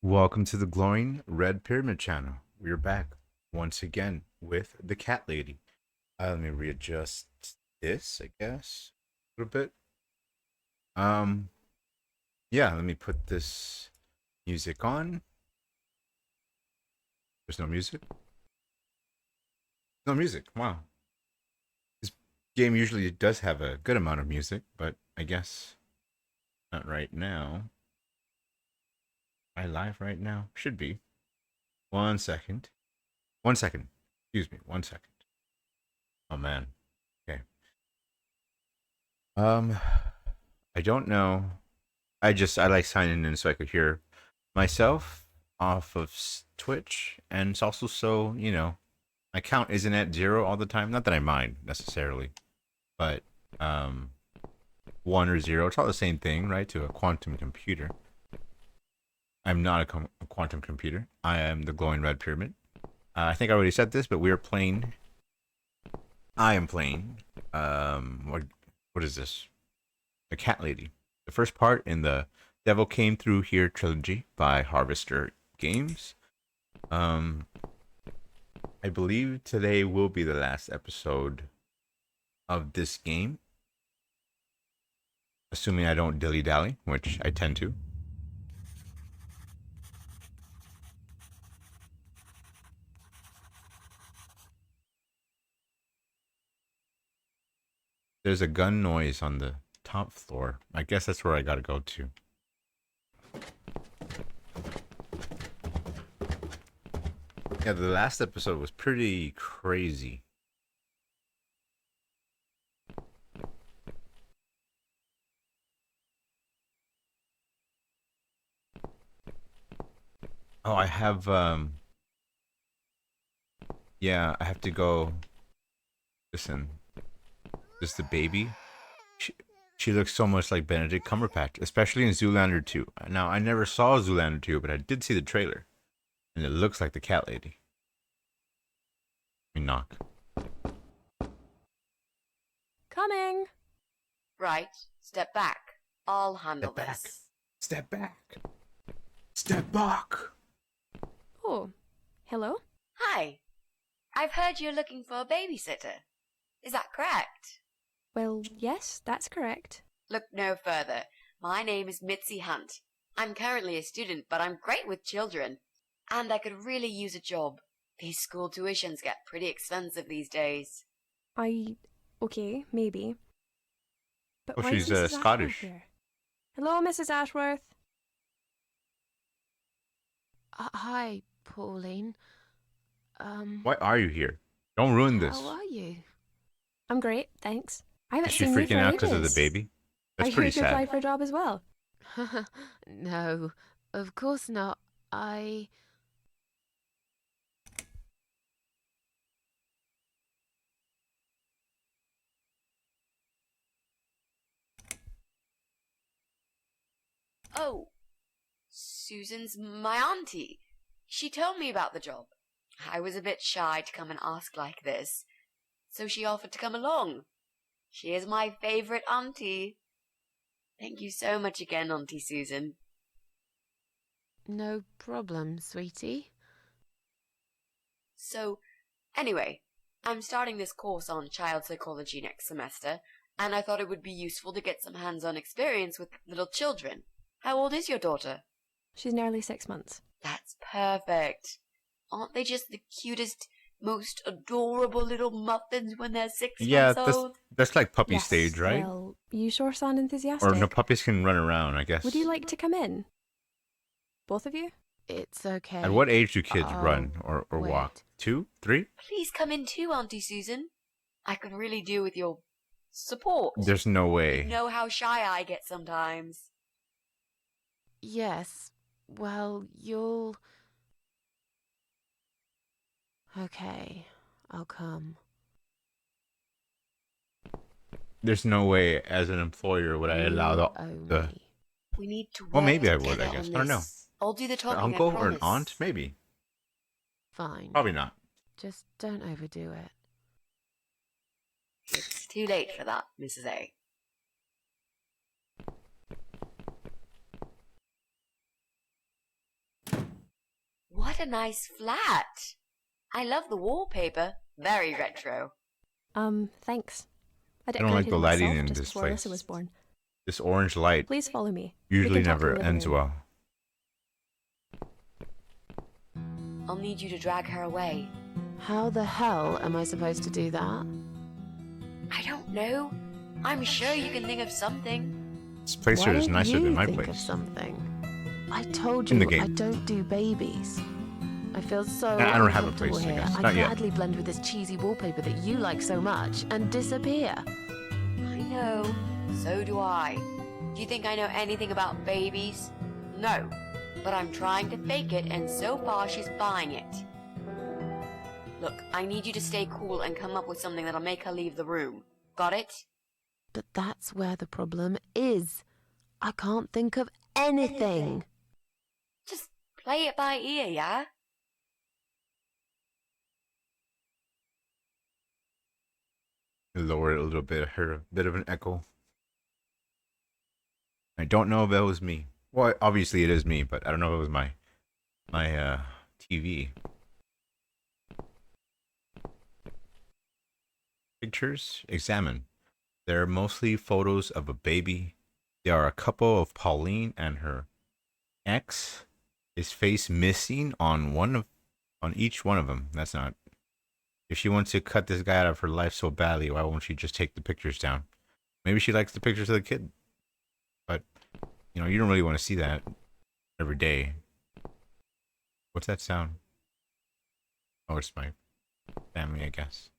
Welcome to the Glowing Red Pyramid channel. We're back once again with the cat lady. Let me readjust this, I guess, a little bit. Um, yeah, let me put this music on. There's no music. No music. Wow. This game usually does have a good amount of music, but I guess not right now. Am I live right now? Should be. 1 second. 1 second. Excuse me. 1 second. Oh man. Okay. Um, I don't know. I like signing in so I could hear myself off of Twitch, and it's also so my count isn't at zero all the time. Not that I mind necessarily, but um, one or zero, it's all the same thing, right? To a quantum computer. I'm not a quantum computer. I am the glowing red pyramid. I think I already said this, but we are playing. I am playing. What is this? The Cat Lady. The first part in the Devil Came Through Here trilogy by Harvester Games. I believe today will be the last episode of this game. Assuming I don't dilly-dally, which I tend to. There's a gun noise on the top floor. I guess that's where I gotta go to. Yeah, the last episode was pretty crazy. Oh, I have yeah, I have to go. Listen, this the baby. She looks so much like Benedict Cumberbatch, especially in Zoolander 2. Now, I never saw Zoolander 2, but I did see the trailer, and it looks like the cat lady. Let me knock. Coming. Right. Step back. I'll handle Step back. this. Step back. Step back. Oh, hello? Hi. I've heard you're looking for a babysitter. Is that correct? Well, yes, that's correct. Look no further. My name is Mitzi Hunt. I'm currently a student, but I'm great with children. And I could really use a job. These school tuitions get pretty expensive these days. Okay, maybe. But Oh, why she's is Mrs. Ashworth Scottish. here? Hello, Mrs. Ashworth. Hi, Pauline. Why are you here? Don't ruin this. How are you? I'm great, thanks. I haven't Is she seen you freaking for out because of the ages. baby? That's Are you pretty here to apply sad. for a job as well? No, of course not. Oh, Susan's my auntie. She told me about the job. I was a bit shy to come and ask like this, so she offered to come along. She is my favorite auntie. Thank you so much again, Auntie Susan. No problem, sweetie. So, anyway, I'm starting this course on child psychology next semester, and I thought it would be useful to get some hands-on experience with little children. How old is your daughter? She's nearly 6 months. That's perfect. Aren't they just the cutest, most adorable little muffins when they're 6 Yeah, months old? that's like puppy Yes, stage, right? Well, you sure sound enthusiastic. Or no, puppies can run around, I guess. Would you like to come in? Both of you? It's okay. At what age do kids run or wait. walk? 2, 3? Please come in too, Auntie Susan. I could really do with your support. There's no way. You know how shy I get sometimes. Yes. Well, you'll... Okay, I'll come. There's no way as an employer would I allow the Only. We need to work Well, maybe I would, together I guess. on I don't know. this. I'll do the an talking, uncle I or an promise. aunt? Maybe. Fine. Probably not. Just don't overdo it. It's too late for that, Mrs. A. What a nice flat. I love the wallpaper. Very retro. Thanks. I don't like decorated the it lighting myself in just this before place. Alyssa was born. This orange light Please follow me. We usually can talk in the never living ends room. well. I'll need you to drag her away. How the hell am I supposed to do that? I don't know. I'm sure you can think of something. This place Why here is don't nicer you than my think place. of something? I told In you the game. I don't do babies. I feel so I don't have a uncomfortable place, I here. guess. I'd Not yet. gladly blend with this cheesy wallpaper that you like so much and disappear. I know. So do I. Do you think I know anything about babies? No. But I'm trying to fake it, and so far she's buying it. Look, I need you to stay cool and come up with something that'll make her leave the room. Got it? But that's where the problem is. I can't think of anything. Just play it by ear, yeah? Lower it a little bit, I heard a bit of an echo. I don't know if that was me. Well, obviously it is me, but I don't know if it was my TV. Pictures examine. They're mostly photos of a baby. There are a couple of Pauline and her ex. His face missing on each one of them. That's not. If she wants to cut this guy out of her life so badly, why won't she just take the pictures down? Maybe she likes the pictures of the kid. But, you know, you don't really want to see that every day. What's that sound? Oh, it's my family, I guess.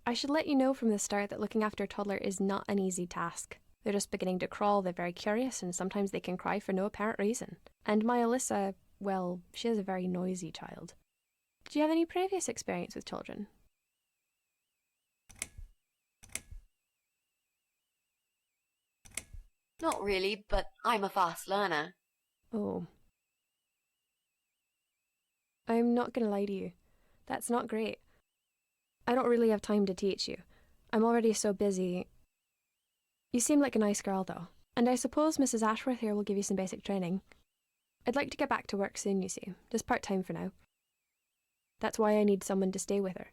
I should let you know from the start that looking after a toddler is not an easy task. They're just beginning to crawl, they're very curious, and sometimes they can cry for no apparent reason. And my Alyssa, well, she is a very noisy child. Do you have any previous experience with children? Not really, but I'm a fast learner. Oh. I'm not gonna lie to you. That's not great. I don't really have time to teach you. I'm already so busy. You seem like a nice girl, though, and I suppose Mrs. Ashworth here will give you some basic training. I'd like to get back to work soon, you see, just part-time for now. That's why I need someone to stay with her.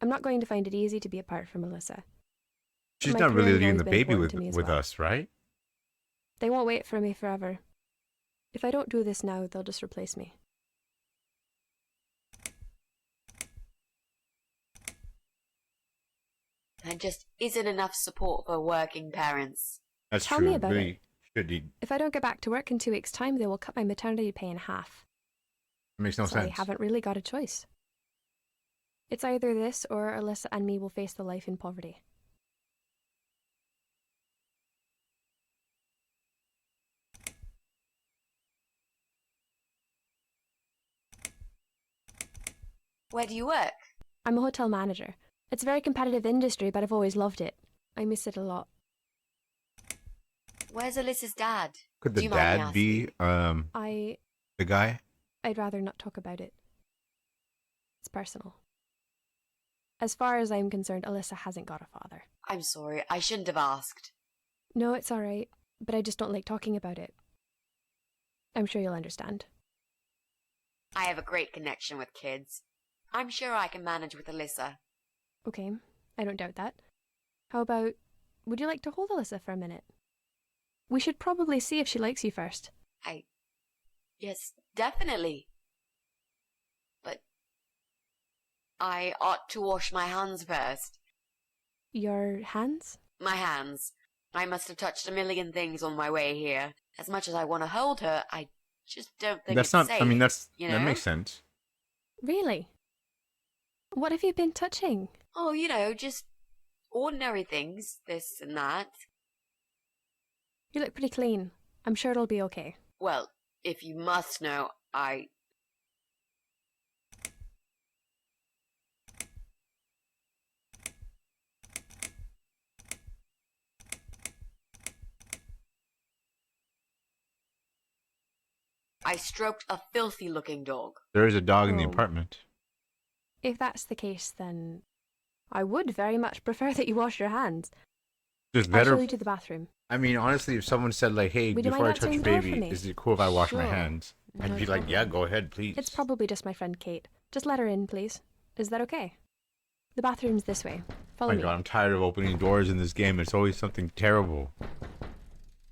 I'm not going to find it easy to be apart from Alyssa. She's My not really career has leaving always the been baby important to me as with well. us, right? They won't wait for me forever. If I don't do this now, they'll just replace me. There just isn't enough support for working parents. That's Tell true. me about Really should eat. If I don't get back to work in 2 weeks' time, they will cut my maternity pay in half. It makes no So I sense. haven't really got a choice. It's either this or Alyssa and me will face the life in poverty. Where do you work? I'm a hotel manager. It's a very competitive industry, but I've always loved it. I miss it a lot. Where's Alyssa's dad? Could Do the you mind me dad be the guy? I'd rather not talk about it. It's personal. As far as I'm concerned, Alyssa hasn't got a father. I'm sorry, I shouldn't have asked. No, it's alright, but I just don't like talking about it. I'm sure you'll understand. I have a great connection with kids. I'm sure I can manage with Alyssa. Okay, I don't doubt that. How about, would you like to hold Alyssa for a minute? We should probably see if she likes you first. Yes, definitely. But I ought to wash my hands first. Your hands? My hands. I must have touched a million things on my way here. As much as I want to hold her, I just don't think That's it's not. safe. I mean, that know? makes sense. Really? What have you been touching? Oh, just ordinary things, this and that. You look pretty clean. I'm sure it'll be okay. Well, if you must know, I stroked a filthy-looking dog. There is a dog in the Oh. apartment. If that's the case, then I would very much prefer that you wash your hands. Just I'll better. show you to the bathroom. I mean, honestly, if someone said like, "Hey, Would you before I mind touch answering your the door for baby, me? is it cool if I wash my Sure. hands?" I'd no be like, yeah, problem. go ahead, please. It's probably just my friend Kate. Just let her in, please. Is that okay? The bathroom's this way. Follow My me. God, I'm tired of opening doors in this game. It's always something terrible.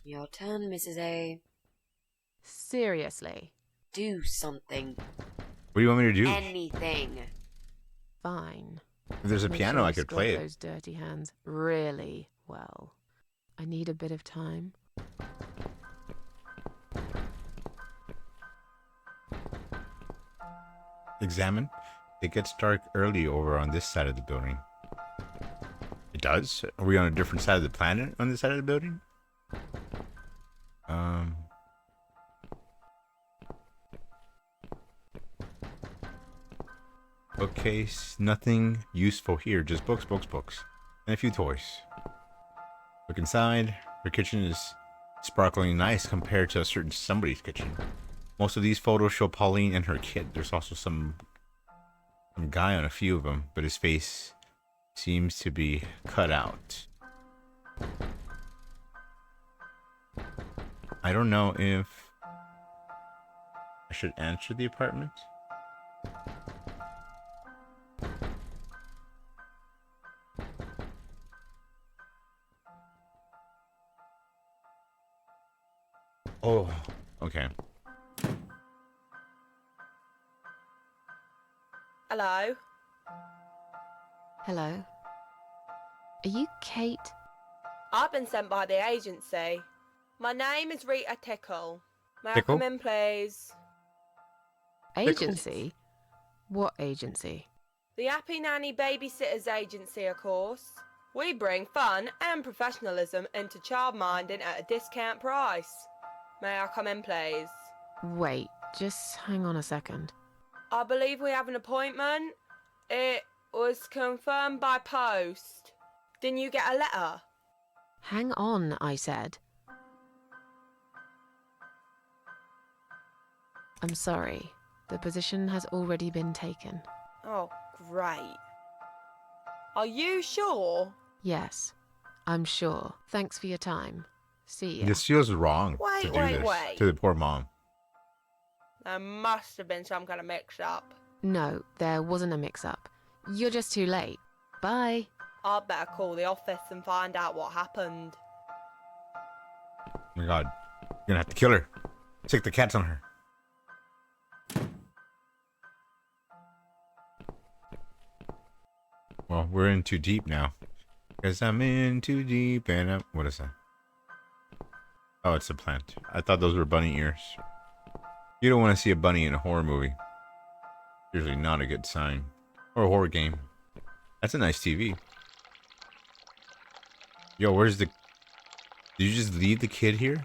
Your turn, Mrs. A. Seriously. Do something. What do you want me to do? Anything. Fine. If there's a Make piano, sure I you could scrub play it. those dirty hands really well. I need a bit of time. Examine. It gets dark early over on this side of the building. It does? Are we on a different side of the planet on this side of the building? Bookcase. Nothing useful here. Just books, books, books. And a few toys. Look inside. Her kitchen is sparkling nice compared to a certain somebody's kitchen. Most of these photos show Pauline and her kid. There's also some guy on a few of them, but his face seems to be cut out. I don't know if I should enter the apartment. Oh, okay. Hello? Hello? Are you Kate? I've been sent by the agency. My name is Rita Tickle. May Tickle? I come in, please? Agency? What agency? The Happy Nanny Babysitters Agency, of course. We bring fun and professionalism into childminding at a discount price. May I come in, please? Wait, just hang on a second. I believe we have an appointment. It was confirmed by post. Didn't you get a letter? Hang on, I said. I'm sorry. The position has already been taken. Oh, great. Are you sure? Yes, I'm sure. Thanks for your time. See ya. This feels wrong to Wait, do wait, this wait. to the poor mom. There must have been some kind of mix-up. No, there wasn't a mix-up. You're just too late. Bye. I'd better call the office and find out what happened. Oh my God, you're gonna have to kill her. Stick the cats on her. Well, we're in too deep now. Cause I'm in too deep and I'm... What is that? Oh, it's a plant. I thought those were bunny ears. You don't want to see a bunny in a horror movie. Usually not a good sign. Or a horror game. That's a nice TV. Yo, where's the... Did you just leave the kid here?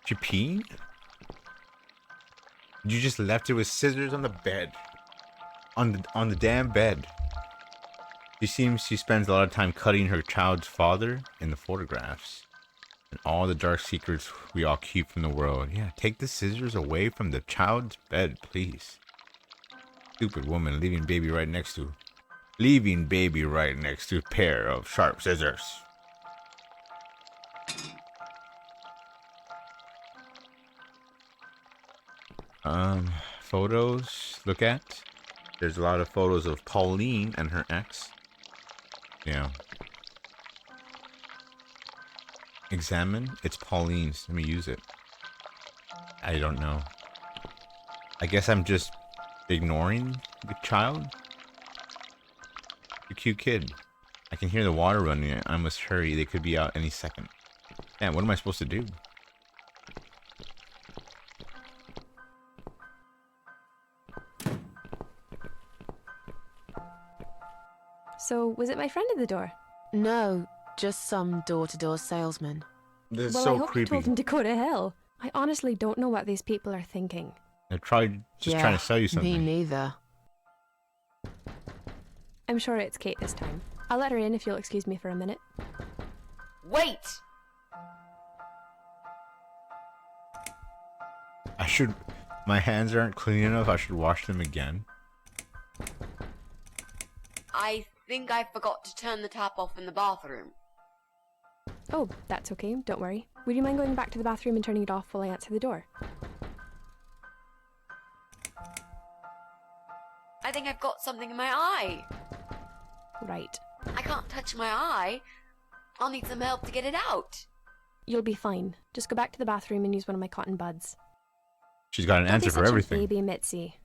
Did you pee? You just left it with scissors on the bed. On the damn bed. She spends a lot of time cutting her child's father in the photographs. And all the dark secrets we all keep from the world. Yeah, take the scissors away from the child's bed, please. Stupid woman leaving baby right next to a pair of sharp scissors. Photos, look at. There's a lot of photos of Pauline and her ex. Yeah. Examine. It's Pauline's. Let me use it. I don't know. I guess I'm just ignoring the child. The cute kid. I can hear the water running. I must hurry. They could be out any second. Yeah, what am I supposed to do? So, was it my friend at the door? No, just some door-to-door salesman. This is Well, so I hope creepy. you told him to go to hell. I honestly don't know what these people are thinking. They're trying to sell you Me something. neither. I'm sure it's Kate this time. I'll let her in if you'll excuse me for a minute. Wait! My hands aren't clean enough. I should wash them again. I think I forgot to turn the tap off in the bathroom. Oh, that's okay, don't worry. Would you mind going back to the bathroom and turning it off while I answer the door? I think I've got something in my eye. Right. I can't touch my eye. I'll need some help to get it out. You'll be fine. Just go back to the bathroom and use one of my cotton buds. She's got an Don't answer be for such a everything. baby, Mitzi.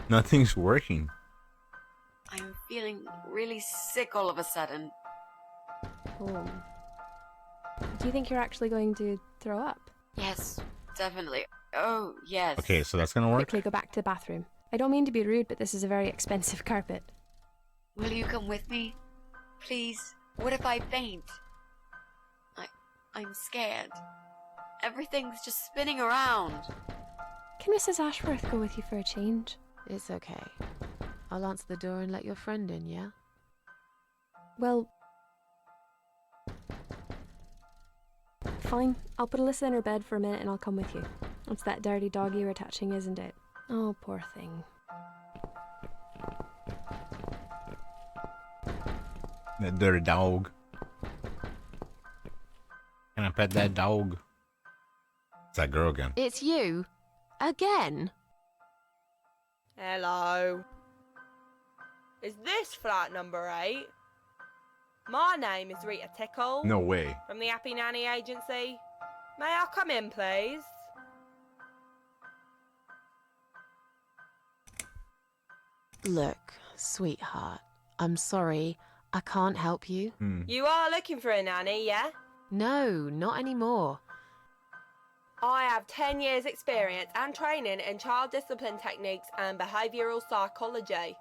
Nothing's working. I'm feeling really sick all of a sudden. Oh. Do you think you're actually going to throw up? Yes, definitely. Oh, yes. Okay, so that's gonna work. Quickly go back to the bathroom. I don't mean to be rude, but this is a very expensive carpet. Will you come with me? Please? What if I faint? I'm scared. Everything's just spinning around. Can Mrs. Ashworth go with you for a change? It's okay. I'll answer the door and let your friend in, yeah? Well... Fine. I'll put Alyssa in her bed for a minute and I'll come with you. It's that dirty dog you were touching, isn't it? Oh, poor thing. That dirty dog. Can I pet that dog? It's that girl again. It's you? Again? Hello. Is this flat number 8? My name is Rita Tickle. No way. From the Happy Nanny Agency. May I come in, please? Look, sweetheart, I'm sorry. I can't help you. You are looking for a nanny, yeah? No, not anymore. I have 10 years experience and training in child discipline techniques and behavioural psychology.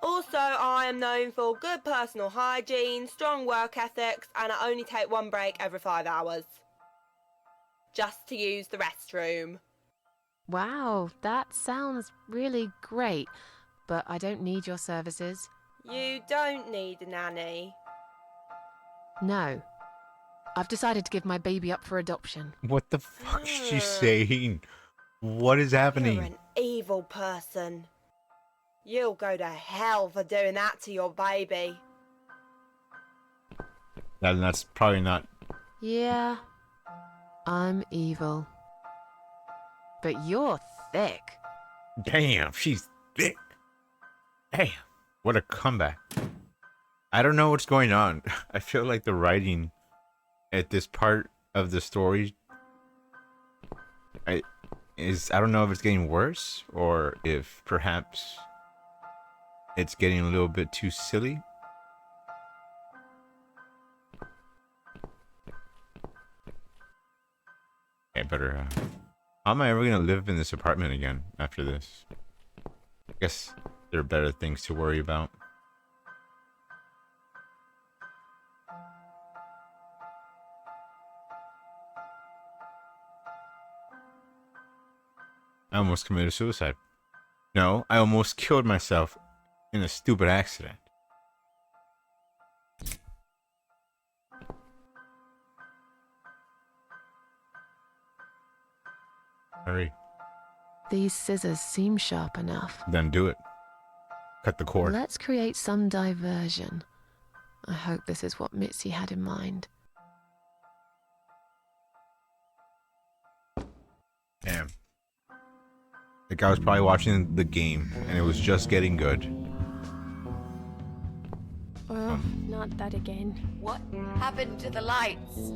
Also, I am known for good personal hygiene, strong work ethics, and I only take one break every 5 hours. Just to use the restroom. Wow, that sounds really great, but I don't need your services. You don't need a nanny. No. I've decided to give my baby up for adoption. What the fuck is she saying? What is happening? You're an evil person. You'll go to hell for doing that to your baby. That's probably not. Yeah, I'm evil. But you're thick. Damn, she's thick. Damn, what a comeback. I don't know what's going on. I feel like the writing at this part of the story I don't know if it's getting worse or if perhaps it's getting a little bit too silly. I better how am I ever gonna live in this apartment again after this? I guess there are better things to worry about. I almost committed suicide. No, I almost killed myself in a stupid accident. Hurry. These scissors seem sharp enough. Then do it. Cut the cord. Let's create some diversion. I hope this is what Mitzi had in mind. Damn. The guy was probably watching the game and it was just getting good. Oh, not that again. What happened to the lights?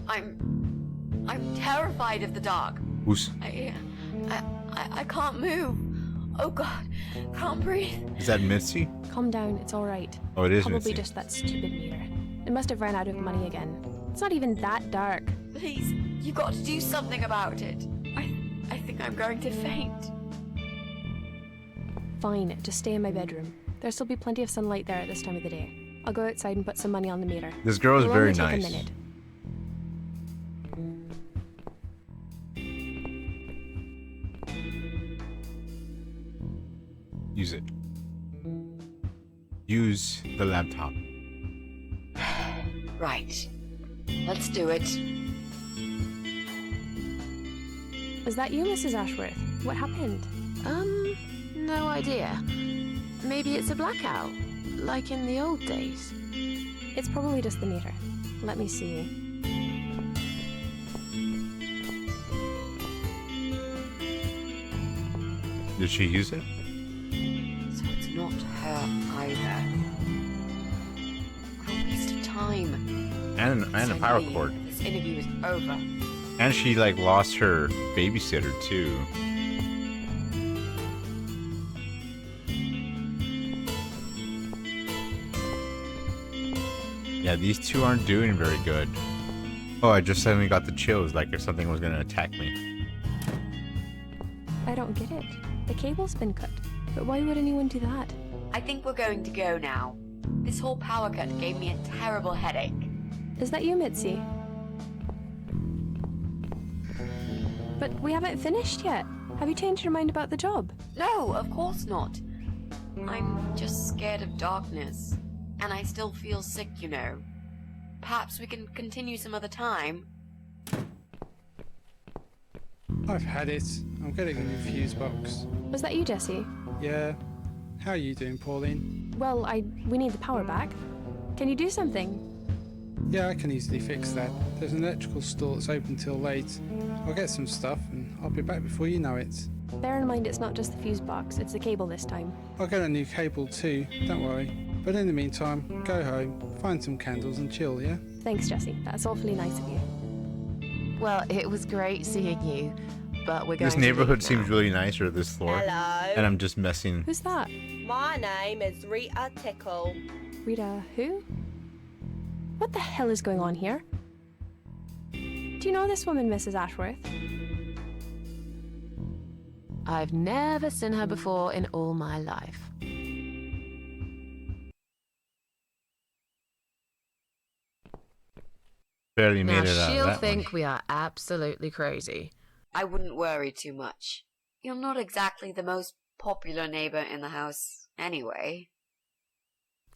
I'm terrified of the dark. Who's I can't move. Oh God, can't breathe. is that Mitzi? Calm down, it's alright. Oh, it is Probably Mitzi. just that stupid meter. It must have run out of money again. It's not even that dark. Please, you got to do something about it. I think I'm going to faint. Fine, just stay in my bedroom. There'll still be plenty of sunlight there at this time of the day. I'll go outside and put some money on the meter. This girl is It'll very only take nice. a minute. Use it. Use the laptop. Right. Let's do it. Is that you, Mrs. Ashworth? What happened? No idea. Maybe it's a blackout, like in the old days. It's probably just the meter. Let me see. Did she use it? So it's not her either. What a waste of time. And a So power annoying. cord. This interview is over. And she like lost her babysitter too. Yeah, these two aren't doing very good. Oh, I just suddenly got the chills, like if something was gonna attack me. I don't get it. The cable's been cut. But why would anyone do that? I think we're going to go now. This whole power cut gave me a terrible headache. Is that you, Mitzi? But we haven't finished yet. Have you changed your mind about the job? No, of course not. I'm just scared of darkness. And I still feel sick, you know. Perhaps we can continue some other time. I've had it. I'm getting a new fuse box. Was that you, Jesse? Yeah. How are you doing, Pauline? Well, we need the power back. Can you do something? Yeah, I can easily fix that. There's an electrical store that's open till late. I'll get some stuff and I'll be back before you know it. Bear in mind it's not just the fuse box, it's the cable this time. I'll get a new cable too, don't worry. But in the meantime, go home, find some candles and chill, yeah? Thanks, Jesse. That's awfully nice of you. Well, it was great seeing you, but we're going This to neighborhood leave seems now. really nice, or this floor. Hello. And I'm just messing. Who's that? My name is Rita Tickle. Rita who? What the hell is going on here? Do you know this woman, Mrs. Ashworth? I've never seen her before in all my life. Barely Now made it out of she'll that think one. we are absolutely crazy. I wouldn't worry too much. You're not exactly the most popular neighbor in the house, anyway.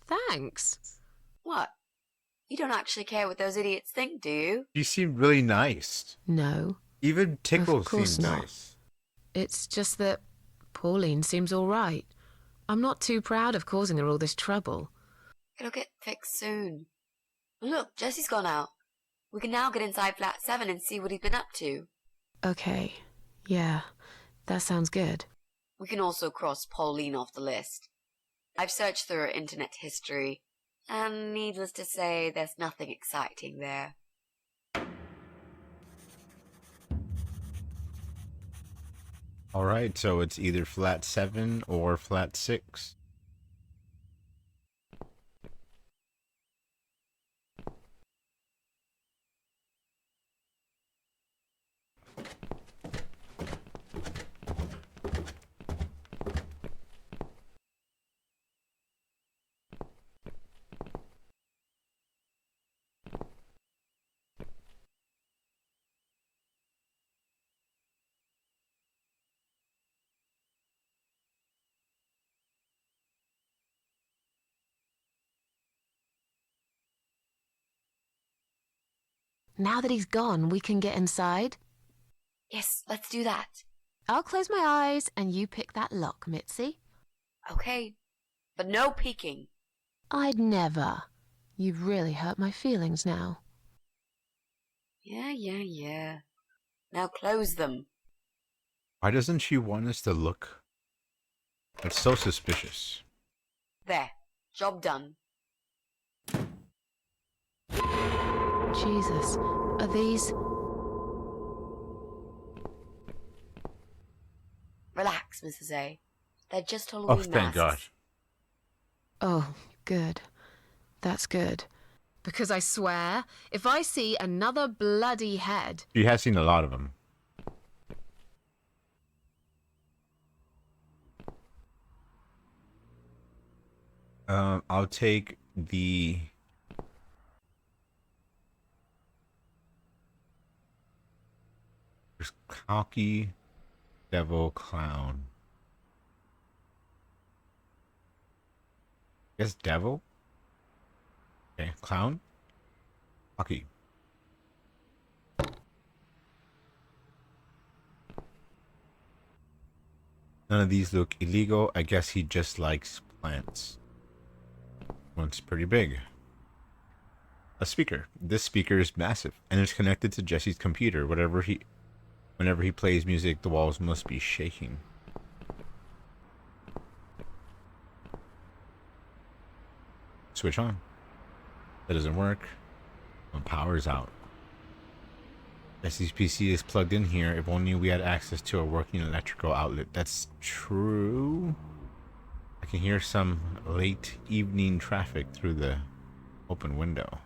Thanks. What? You don't actually care what those idiots think, do you? She seemed really nice. No, Even Tickle Of course seemed not. nice. it's just that Pauline seems all right. I'm not too proud of causing her all this trouble. It'll get fixed soon. Look, Jesse's gone out. We can now get inside flat 7 and see what he's been up to. Okay, yeah, that sounds good. We can also cross Pauline off the list. I've searched through her internet history, and needless to say, there's nothing exciting there. Alright, so it's either flat 7 or flat 6. Now that he's gone, we can get inside. Yes, let's do that. I'll close my eyes and you pick that lock, Mitzi. Okay, but no peeking. I'd never. You've really hurt my feelings now. Yeah. Now close them. Why doesn't she want us to look? That's so suspicious. There, job done. Jesus, are these... Relax, Mrs. A. They're just Oh, Halloween thank God. masks. Oh, good. That's good. Because I swear, if I see another bloody head... She has seen a lot of them. I'll take the... There's cocky devil clown. Guess devil? Okay, clown? Cocky. None of these look illegal. I guess he just likes plants. One's pretty big. a speaker. This speaker is massive and it's connected to Jesse's computer. Whenever he plays music, the walls must be shaking. Switch on. That doesn't work. Well, power is out. Jesse's PC is plugged in here. If only we had access to a working electrical outlet. That's true. I can hear some late evening traffic through the open window.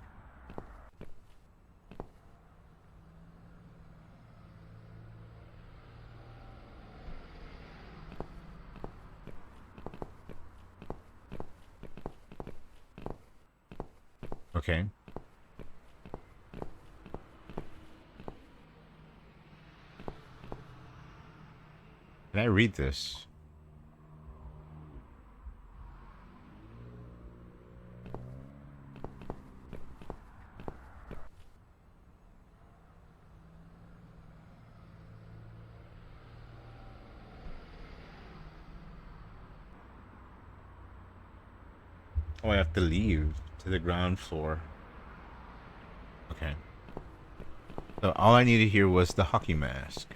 Okay. Can I read this? Oh, I have to leave to the ground floor. Okay. So all I needed here was the hockey mask.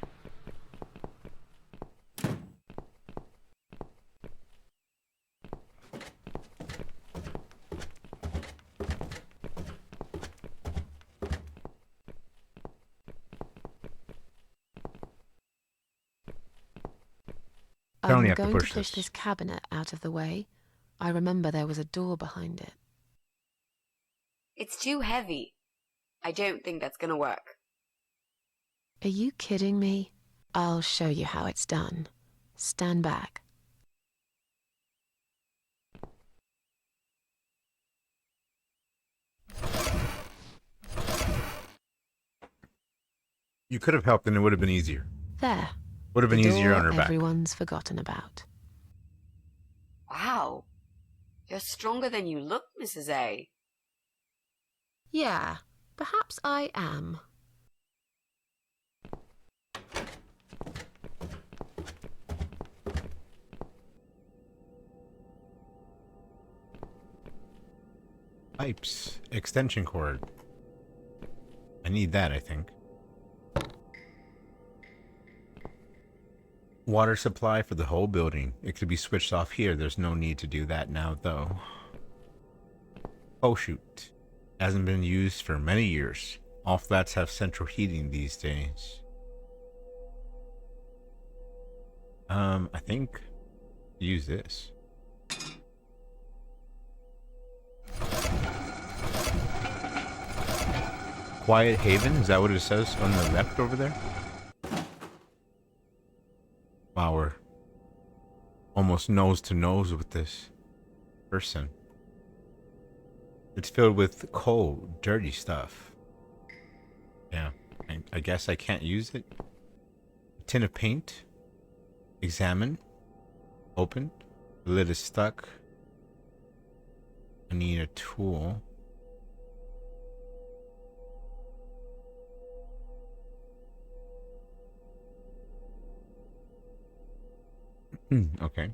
I only I'm have to going push to push this. this cabinet out of the way. I remember there was a door behind it. It's too heavy. I don't think that's gonna work. Are you kidding me? I'll show you how it's done. Stand back. You could have helped and it would have been easier. There. Would have been The easier door on her back. everyone's forgotten about. Wow. You're stronger than you look, Mrs. A. Yeah, perhaps I am. Pipes. Extension cord. I need that, I think. Water supply for the whole building. It could be switched off here. There's no need to do that now, though. Oh, shoot. Hasn't been used for many years. All flats have central heating these days. I think use this. Quiet Haven? Is that what it says on the left over there? Wow, we're almost nose to nose with this person. It's filled with cold, dirty stuff. Yeah, I guess I can't use it. A tin of paint. Examine. Open. The lid is stuck. I need a tool. Okay.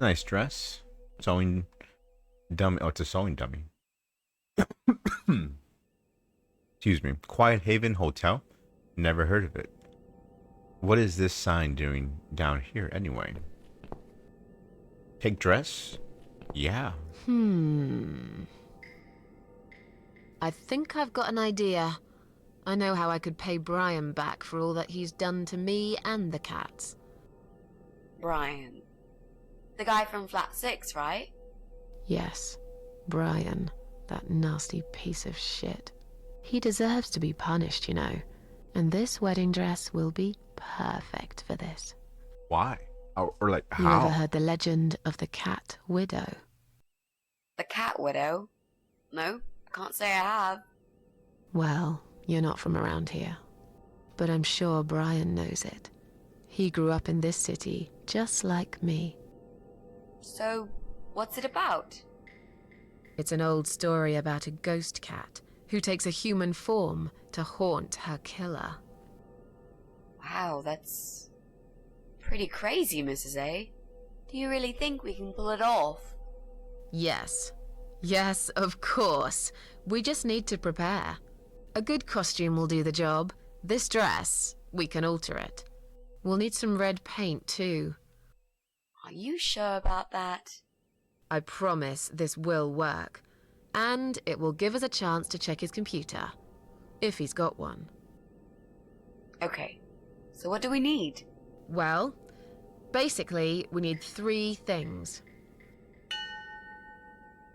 Nice dress. Sewing dummy. Oh, it's a sewing dummy. Excuse me. Quiet Haven Hotel. Never heard of it. What is this sign doing down here anyway? Take dress? Yeah. I think I've got an idea. I know how I could pay Brian back for all that he's done to me and the cats. Brian. The guy from Flat 6, right? Yes, Brian, that nasty piece of shit. He deserves to be punished, you know. And this wedding dress will be perfect for this. Why? Or like You ever how? heard the legend of the cat widow? The cat widow? No, I can't say I have. Well, you're not from around here. But I'm sure Brian knows it. He grew up in this city, just like me. So, what's it about? It's an old story about a ghost cat who takes a human form to haunt her killer. Wow, that's pretty crazy, Mrs. A. Do you really think we can pull it off? Yes. Yes, of course. We just need to prepare. A good costume will do the job. This dress, we can alter it. We'll need some red paint too. Are you sure about that? I promise this will work. And it will give us a chance to check his computer. If he's got one. Okay, so what do we need? Well, basically, we need 3 things.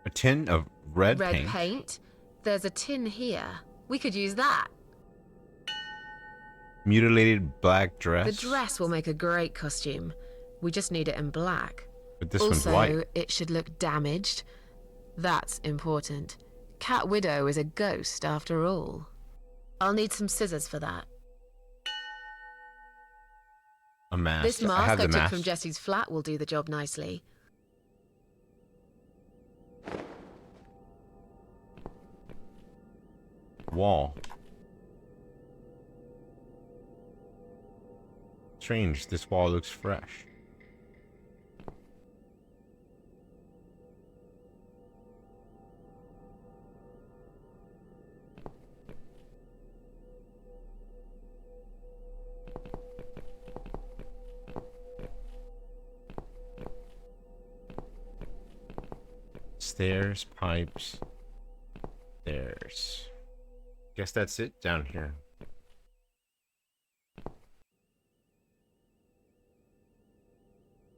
A tin of red paint. paint. There's a tin here. We could use that. Mutilated black dress. The dress will make a great costume. We just need it in black. But this one's Also, white. it should look damaged. That's important. Cat Widow is a ghost after all. I'll need some scissors for that. A mask. This I mask have I the took mask. from Jesse's flat will do the job nicely. Wall. Strange, this wall looks fresh. Stairs, pipes, stairs. Guess that's it down here.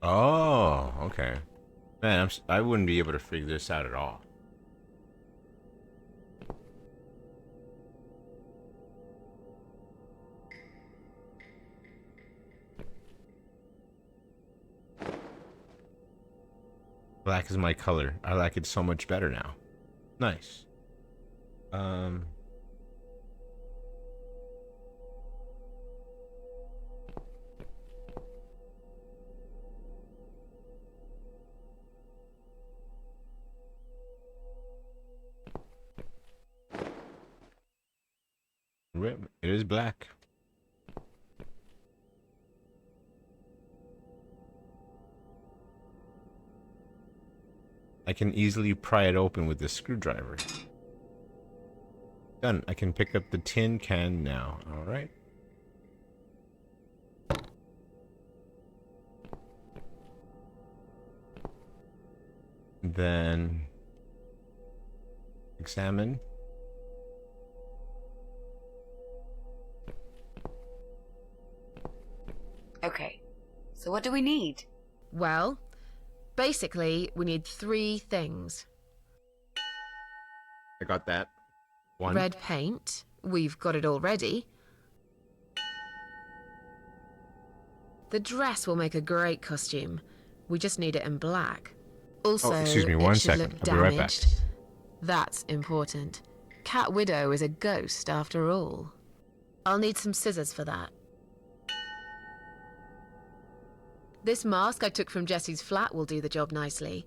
Oh, okay. Man, I wouldn't be able to figure this out at all. Black is my color. I like it so much better now. Nice. Rip. It is black. I can easily pry it open with this screwdriver. Done. I can pick up the tin can now. Alright. Then examine. Okay, so what do we need? Well, basically, we need 3 things. I got that. One. Red paint. We've got it already. The dress will make a great costume. We just need it in black. Also, excuse me, it one should second. look I'll be right back. damaged. That's important. Cat Widow is a ghost after all. I'll need some scissors for that. This mask I took from Jesse's flat will do the job nicely.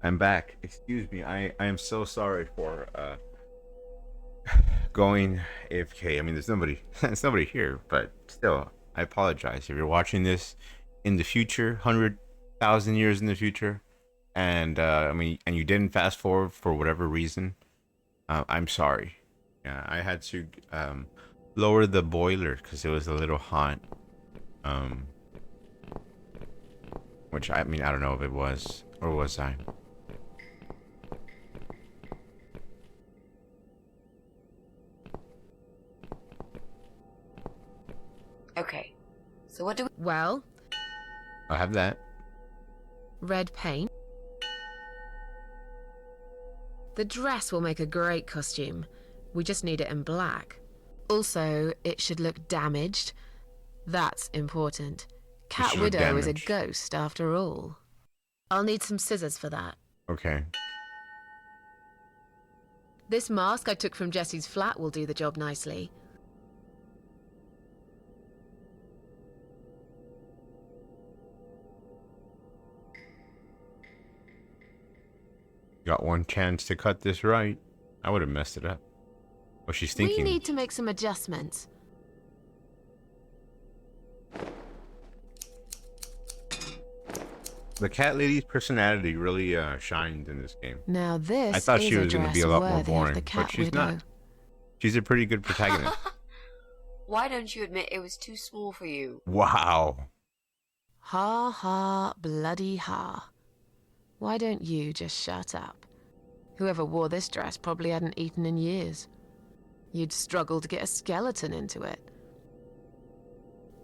I'm back. Excuse me. I am so sorry for going AFK. I mean, there's nobody there's nobody here, but still, I apologize if you're watching this in the future, 100,000 years in the future, and I mean, and you didn't fast forward for whatever reason. I'm sorry. Yeah, I had to lower the boiler because it was a little hot. Which I mean, I don't know if it was or was I. Okay, so what do we... Well, I'll have that. red paint. The dress will make a great costume. We just need it in black. Also, it should look damaged. That's important. Cat should look Widow is a damaged. ghost, after all. I'll need some scissors for that. Okay. This mask I took from Jesse's flat will do the job nicely. Got one chance to cut this right. I would have messed it up. What she's We thinking. need to make some adjustments. The cat lady's personality really shined in this game. Now this I thought is she a was gonna dress be a lot more worthy of boring, the but Cat she's Widow. not. She's a pretty good protagonist. Why don't you admit it was too small for you? Wow. Ha ha, bloody ha. Why don't you just shut up? Whoever wore this dress probably hadn't eaten in years. You'd struggle to get a skeleton into it.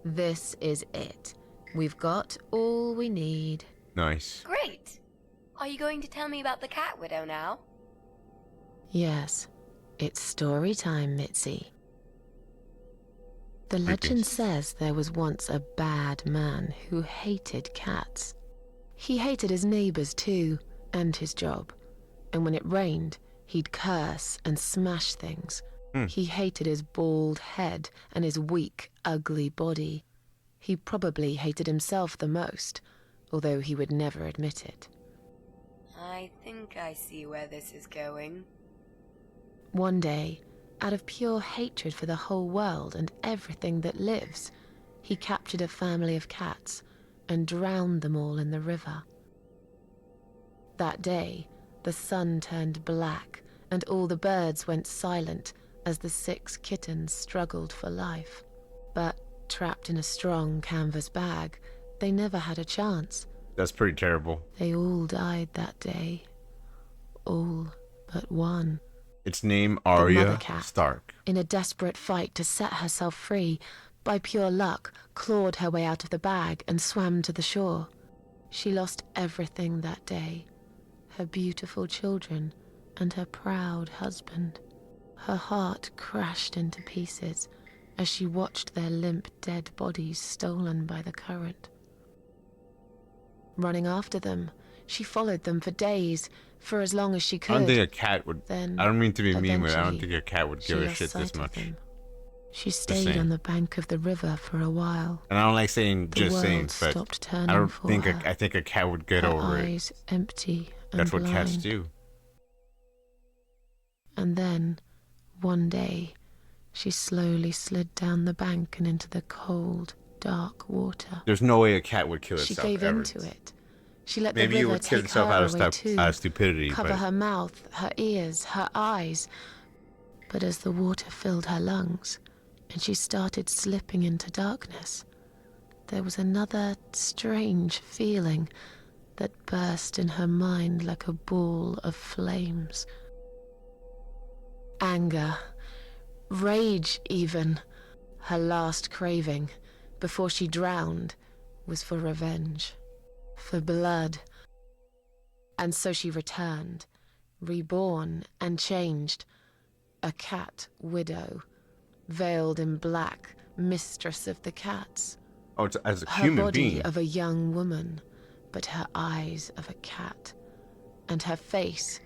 This is it. We've got all we need. Nice. Great. Are you going to tell me about the Cat Widow now? Yes, it's story time, Mitzi. The Creepy. legend says there was once a bad man who hated cats. He hated his neighbors too, and his job. And when it rained, he'd curse and smash things. He hated his bald head and his weak, ugly body. He probably hated himself the most, although he would never admit it. I think I see where this is going. One day, out of pure hatred for the whole world and everything that lives, he captured a family of cats and drowned them all in the river. That day, the sun turned black and all the birds went silent as the 6 kittens struggled for life. But trapped in a strong canvas bag, they never had a chance. That's pretty terrible. They all died that day. All but one. It's named mother Arya cat. Stark. In a desperate fight to set herself free, by pure luck, clawed her way out of the bag and swam to the shore. She lost everything that day. Her beautiful children and her proud husband. Her heart crashed into pieces as she watched their limp dead bodies stolen by the current. Running after them, she followed them for days, for as long as she could. I don't think a cat would. Then, I don't mean to be mean, but I don't eventually, think a cat would she give a lost shit this sight of much. them. She stayed saying. on the bank of the river for a while. And I don't like saying The just world saying, but stopped turning I don't for think her. I think a cat would get Her over it. eyes empty and That's what blind. cats do. And then, one day, she slowly slid down the bank and into the cold, dark water. There's no way a cat would kill She itself gave ever. in to it. She let Maybe the it river would kill take itself her out of, away too, out of stupidity, cover but her mouth, her ears, her eyes. But as the water filled her lungs, and she started slipping into darkness, there was another strange feeling that burst in her mind like a ball of flames. Anger, rage even. Her last craving, before she drowned, was for revenge, for blood. And so she returned, reborn and changed, a cat widow, veiled in black, mistress of the cats. oh, it's, as a Her human body being, of a young woman, but her eyes of a cat. And her face,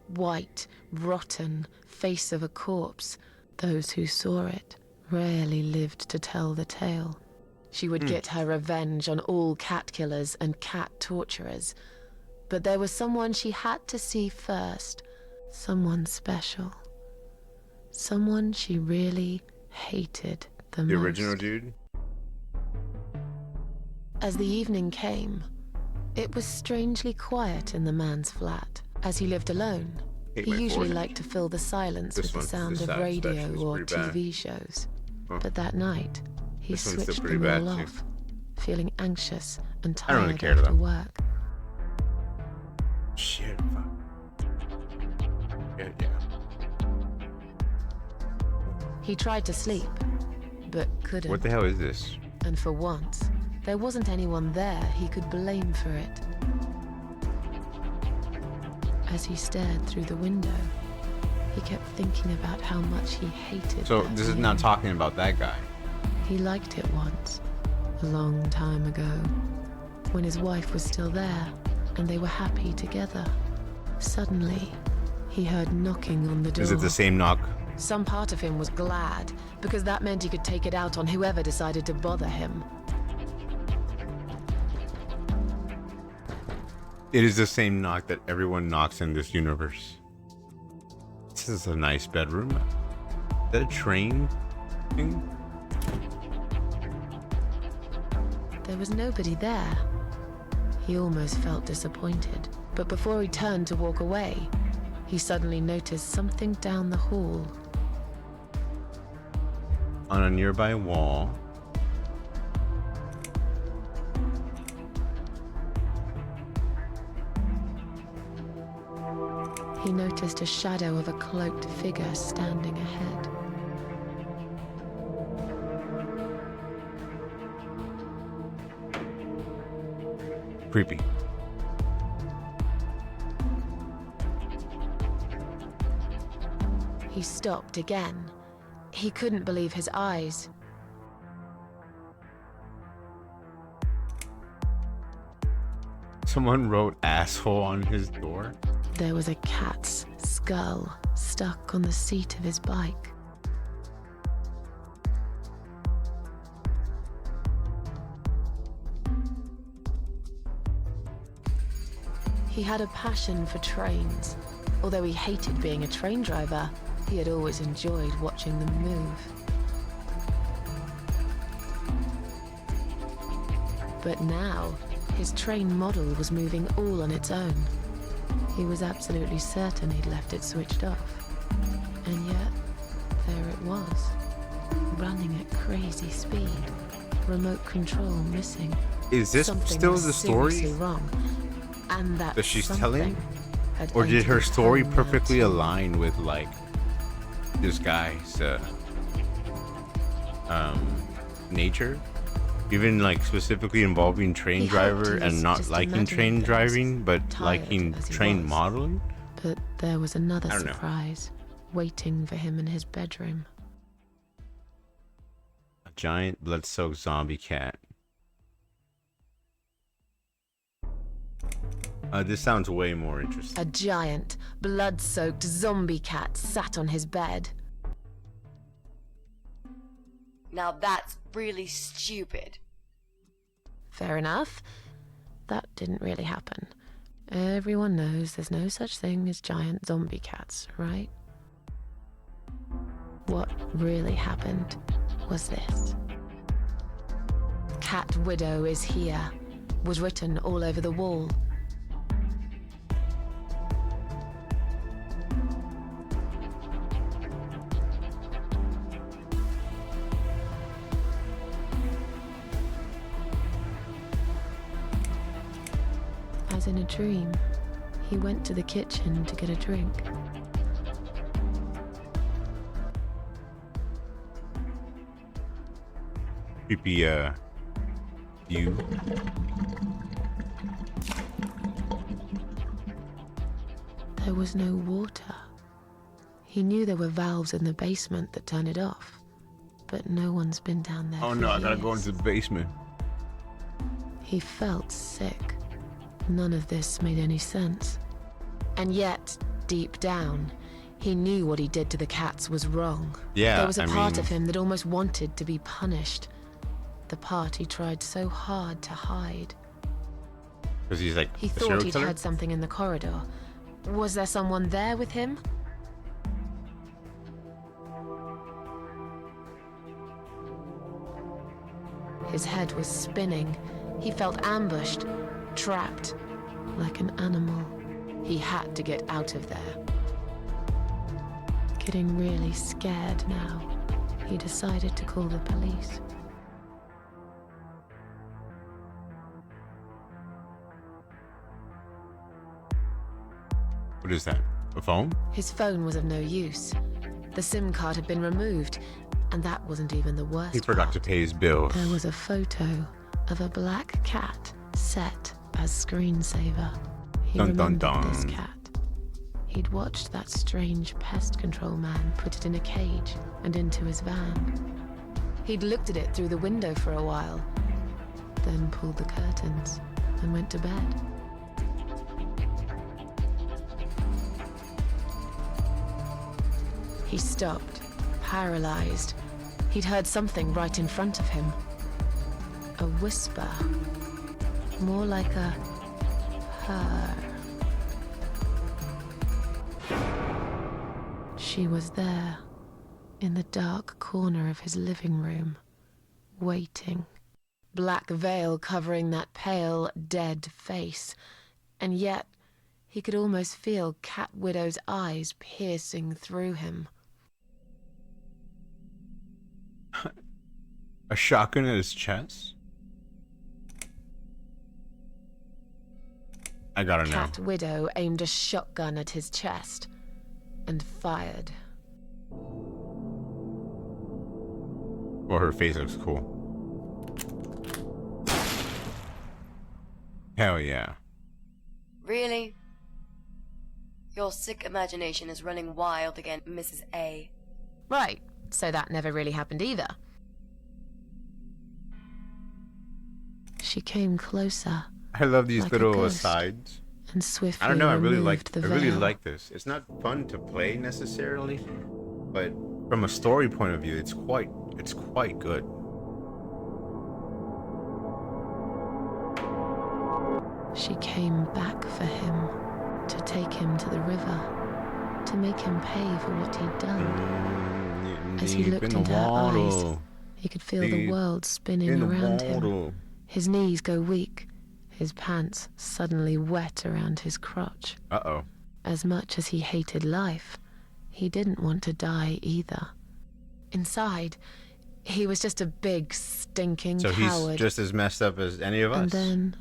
white, rotten, face of a corpse. Those who saw it rarely lived to tell the tale. She would get her revenge on all cat killers and cat torturers. But there was someone she had to see first. Someone special. Someone she really hated the The most. original dude? As the evening came, it was strangely quiet in the man's flat. As he lived alone, Hate he my usually forehead. liked to fill the silence This with the one, sound this of side radio especially, is or pretty bad. TV shows. Huh. But that night, he This one's still switched pretty them all bad, too. off, feeling anxious and I don't really tired care, after though. work. Shit, fuck. Yeah. He tried to sleep, but couldn't. What the hell is this? And for once, there wasn't anyone there he could blame for it. As he stared through the window, he kept thinking about how much he hated So that this is view. not talking about that guy. He liked it once, a long time ago, when his wife was still there and they were happy together. Suddenly, he heard knocking on the door. Is it the same knock? Some part of him was glad, because that meant he could take it out on whoever decided to bother him. It is the same knock that everyone knocks in this universe. This is a nice bedroom. Is that a train thing? There was nobody there. He almost felt disappointed, but before he turned to walk away, he suddenly noticed something down the hall. On a nearby wall. He noticed a shadow of a cloaked figure standing ahead. Creepy. He stopped again. He couldn't believe his eyes. Someone wrote asshole on his door. There was a cat's skull stuck on the seat of his bike. He had a passion for trains. Although he hated being a train driver, he had always enjoyed watching them move. But now, his train model was moving all on its own. He was absolutely certain he'd left it switched off. And yet, there it was, running at crazy speed, remote control missing. Is this Something still was the story seriously wrong. And that that she's something telling? had Or did entered her his story home now perfectly too. align with like this guy's nature? Even like specifically involving train He hoped driver he was and not just liking imagining train things, driving, but tired liking as he train was. modeling? But there was another I don't know. surprise waiting for him in his bedroom. A giant blood-soaked zombie cat. This sounds way more interesting. A giant, blood-soaked zombie cat sat on his bed. Now that's really stupid. Fair enough. That didn't really happen. Everyone knows there's no such thing as giant zombie cats, right? What really happened was this. Cat Widow is here, was written all over the wall. As in a dream, he went to the kitchen to get a drink. Creepy view. There was no water. He knew there were valves in the basement that turn it off, but no one's been down there. Oh for no, I gotta go years. into the basement. He felt sick. None of this made any sense. And yet, deep down, he knew what he did to the cats was wrong. Yeah, There was a I part mean- of him that almost wanted to be punished. The part he tried so hard to hide. Because he's like He a thought serial he'd killer? heard something in the corridor. Was there someone there with him? His head was spinning. He felt ambushed, trapped, like an animal. He had to get out of there. Getting really scared now, he decided to call the police. What is that? A phone? His phone was of no use. The SIM card had been removed, and that wasn't even the worst He forgot part. to pay his bills. There was a photo of a black cat set as screensaver. He Dun, dun, remembered this dun. cat. He'd watched that strange pest control man put it in a cage and into his van. He'd looked at it through the window for a while, then pulled the curtains and went to bed. He stopped, paralyzed. He'd heard something right in front of him. A whisper. More like a purr. She was there, in the dark corner of his living room, waiting. Black veil covering that pale, dead face. And yet, he could almost feel Cat Widow's eyes piercing through him. A shotgun at his chest? I gotta know. Cat Widow aimed a shotgun at his chest and fired. Well, her face looks cool. Hell yeah. Really? Your sick imagination is running wild again, Mrs. A. Right, so that never really happened either. She came closer I love these Like a little ghost. asides. and swiftly I don't know. I really removed the really veil. like this. It's not fun to play necessarily, but from a story point of view, it's quite good. She came back for him, to take him to the river, to make him pay for what he'd done. As he Deep looked in the into her eyes, water. he could feel the Deep world spinning In the around him. water. His knees go weak, his pants suddenly wet around his crotch. Uh-oh. As much as he hated life, he didn't want to die either. Inside, he was just a big, stinking So coward. he's just as messed up as any of us. And then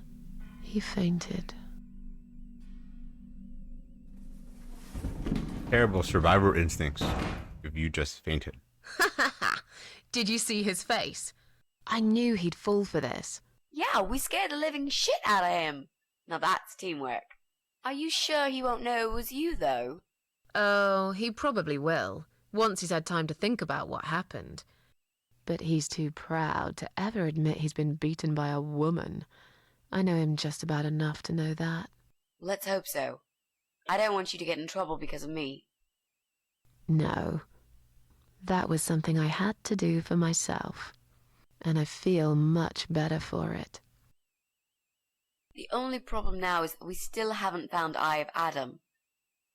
he fainted. Terrible survivor instincts if you just fainted. Did you see his face? I knew he'd fall for this. Yeah, we scared the living shit out of him. Now that's teamwork. Are you sure he won't know it was you, though? Oh, he probably will, once he's had time to think about what happened. But he's too proud to ever admit he's been beaten by a woman. I know him just about enough to know that. Let's hope so. I don't want you to get in trouble because of me. No. That was something I had to do for myself. And I feel much better for it. The only problem now is that we still haven't found Eye of Adam.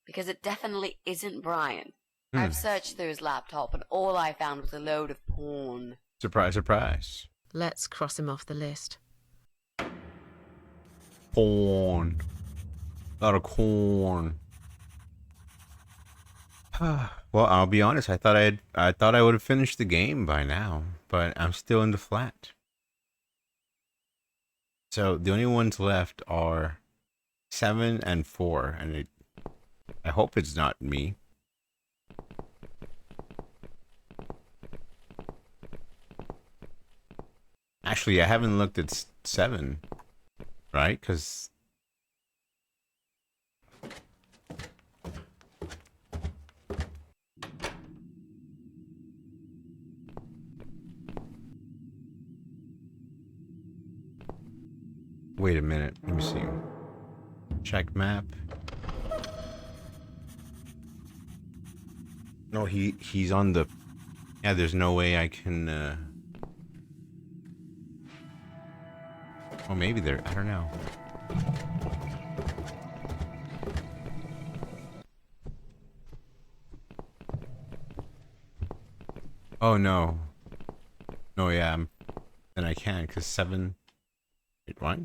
Because it definitely isn't Brian. I've searched through his laptop and all I found was a load of porn. Surprise, surprise. Let's cross him off the list. Corn. A lot of corn. Well, I'll be honest. I thought I would have finished the game by now, but I'm still in the flat. So the only ones left are 7 and 4, and I hope it's not me. Actually, I haven't looked at 7, right? Because wait a minute. Let me see. Check map. No, he's on the. Yeah, there's no way I can. Well, maybe there. I don't know. Oh no. No, yeah, then I can, because 7... Wait, what?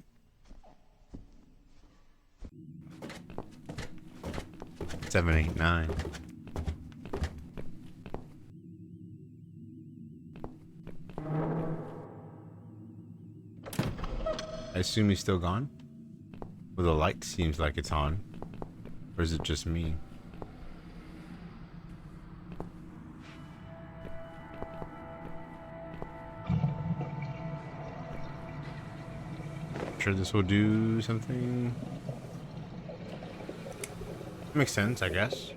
Seven, 8, 9. I assume he's still gone? Well, the light seems like it's on. Or is it just me? Sure this will do something. Makes sense, I guess.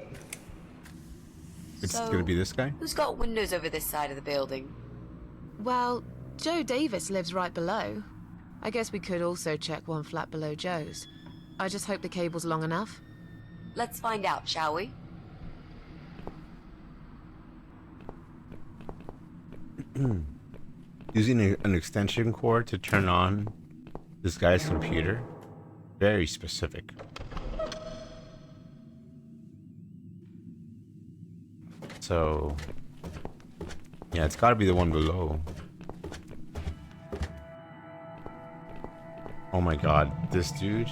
It's So, gonna be this guy? Who's got windows over this side of the building? Well, Joe Davis lives right below. I guess we could also check one flat below Joe's. I just hope the cable's long enough. Let's find out, shall we? Using an extension cord to turn on this guy's computer? Very specific. So, yeah, it's gotta be the one below. Oh my god, this dude.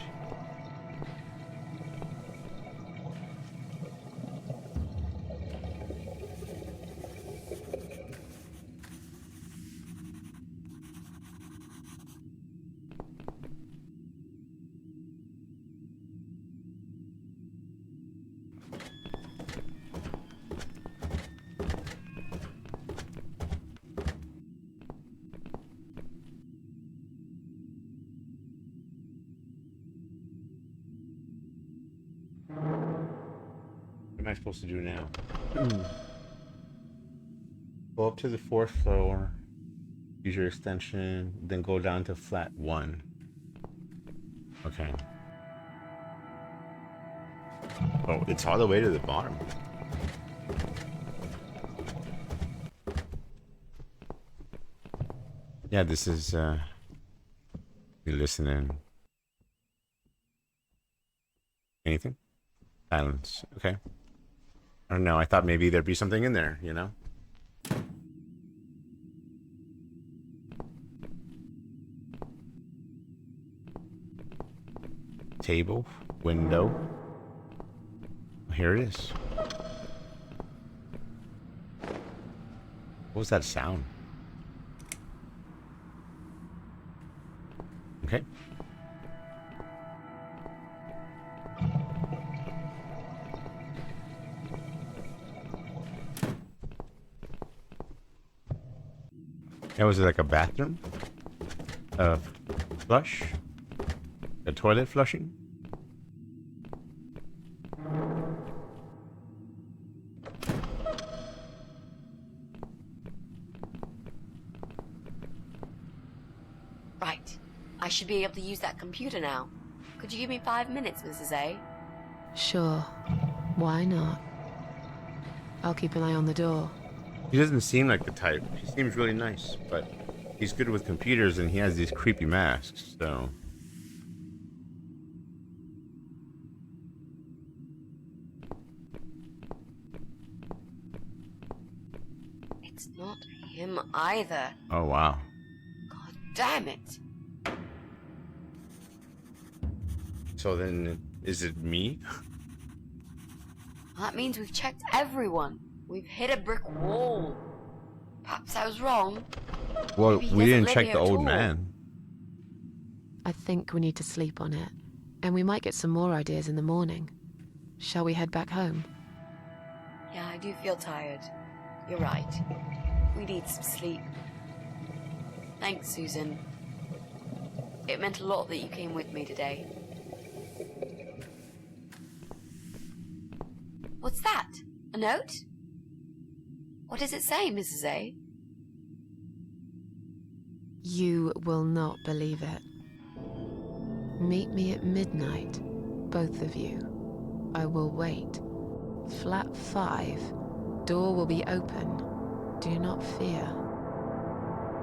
What am I supposed to do now? Go up to the 4th floor, use your extension, then go down to flat 1. Okay. Oh, it's all the way to the bottom. Yeah, this is, you listening. Anything? Silence. Okay. I don't know. I thought maybe there'd be something in there, you know? Table. Window. Here it is. What was that sound? Okay. Yeah, was it like a bathroom? A flush? A toilet flushing? Right. I should be able to use that computer now. Could you give me 5 minutes, Mrs. A? Sure. Why not? I'll keep an eye on the door. He doesn't seem like the type. He seems really nice, but he's good with computers and he has these creepy masks, so... It's not him either. Oh, wow. God damn it. So then, is it me? That means we've checked everyone. We've hit a brick wall. Perhaps I was wrong. Well, Maybe he we doesn't didn't live check here the at old all. man. I think we need to sleep on it. And we might get some more ideas in the morning. Shall we head back home? Yeah, I do feel tired. You're right. We need some sleep. Thanks, Susan. It meant a lot that you came with me today. What's that? A note? What does it say, Mrs. A? You will not believe it. Meet me at midnight, both of you. I will wait. Flat 5. Door will be open. Do not fear.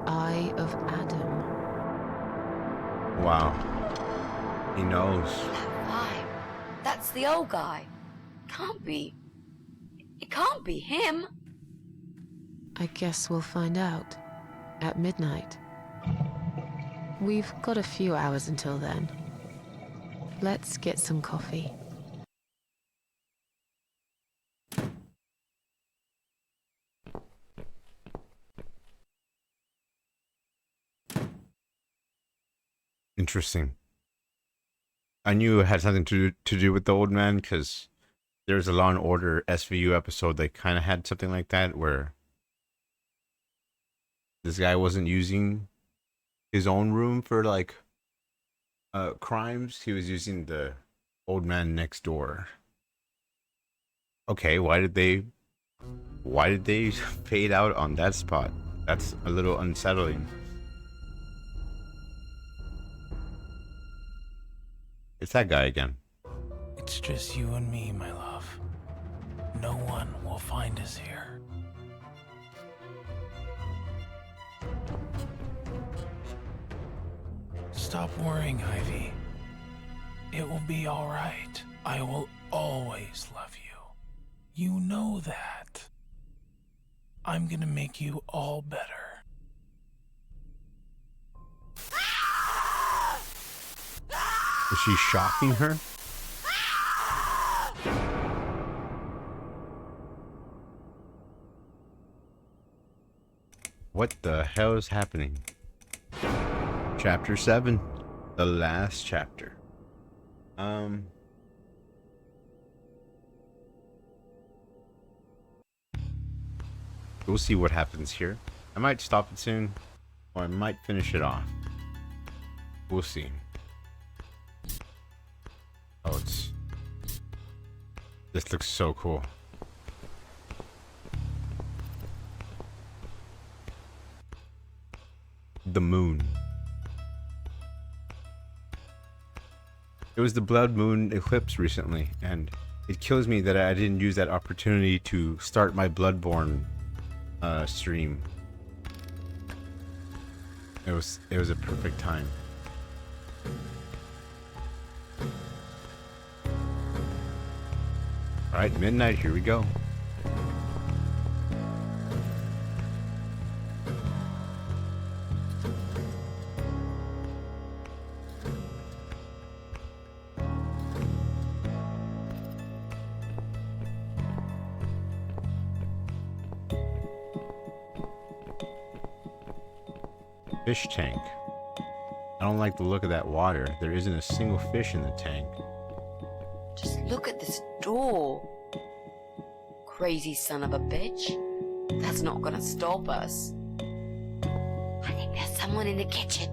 Eye of Adam. Wow. He knows. That vibe. That's the old guy. Can't be. It can't be him. I guess we'll find out at midnight. We've got a few hours until then. Let's get some coffee. Interesting. I knew it had something to do with the old man because there's a Law and Order SVU episode that kind of had something like that where this guy wasn't using his own room for like crimes. He was using the old man next door. Okay, why did they fade out on that spot? That's a little unsettling. It's that guy again. It's just you and me, my love. No one will find us here. Stop worrying, Ivy. It will be all right. I will always love you. You know that. I'm gonna make you all better. Is she shocking her? What the hell is happening? Chapter 7. The last chapter. We'll see what happens here. I might stop it soon, or I might finish it off. We'll see. Oh, this looks so cool. The moon. It was the blood moon eclipse recently, and it kills me that I didn't use that opportunity to start my Bloodborne stream. It was a perfect time. Alright, midnight, here we go. Fish tank. I don't like the look of that water. There isn't a single fish in the tank. Just look at this door. Crazy son of a bitch. That's not gonna stop us. I think there's someone in the kitchen.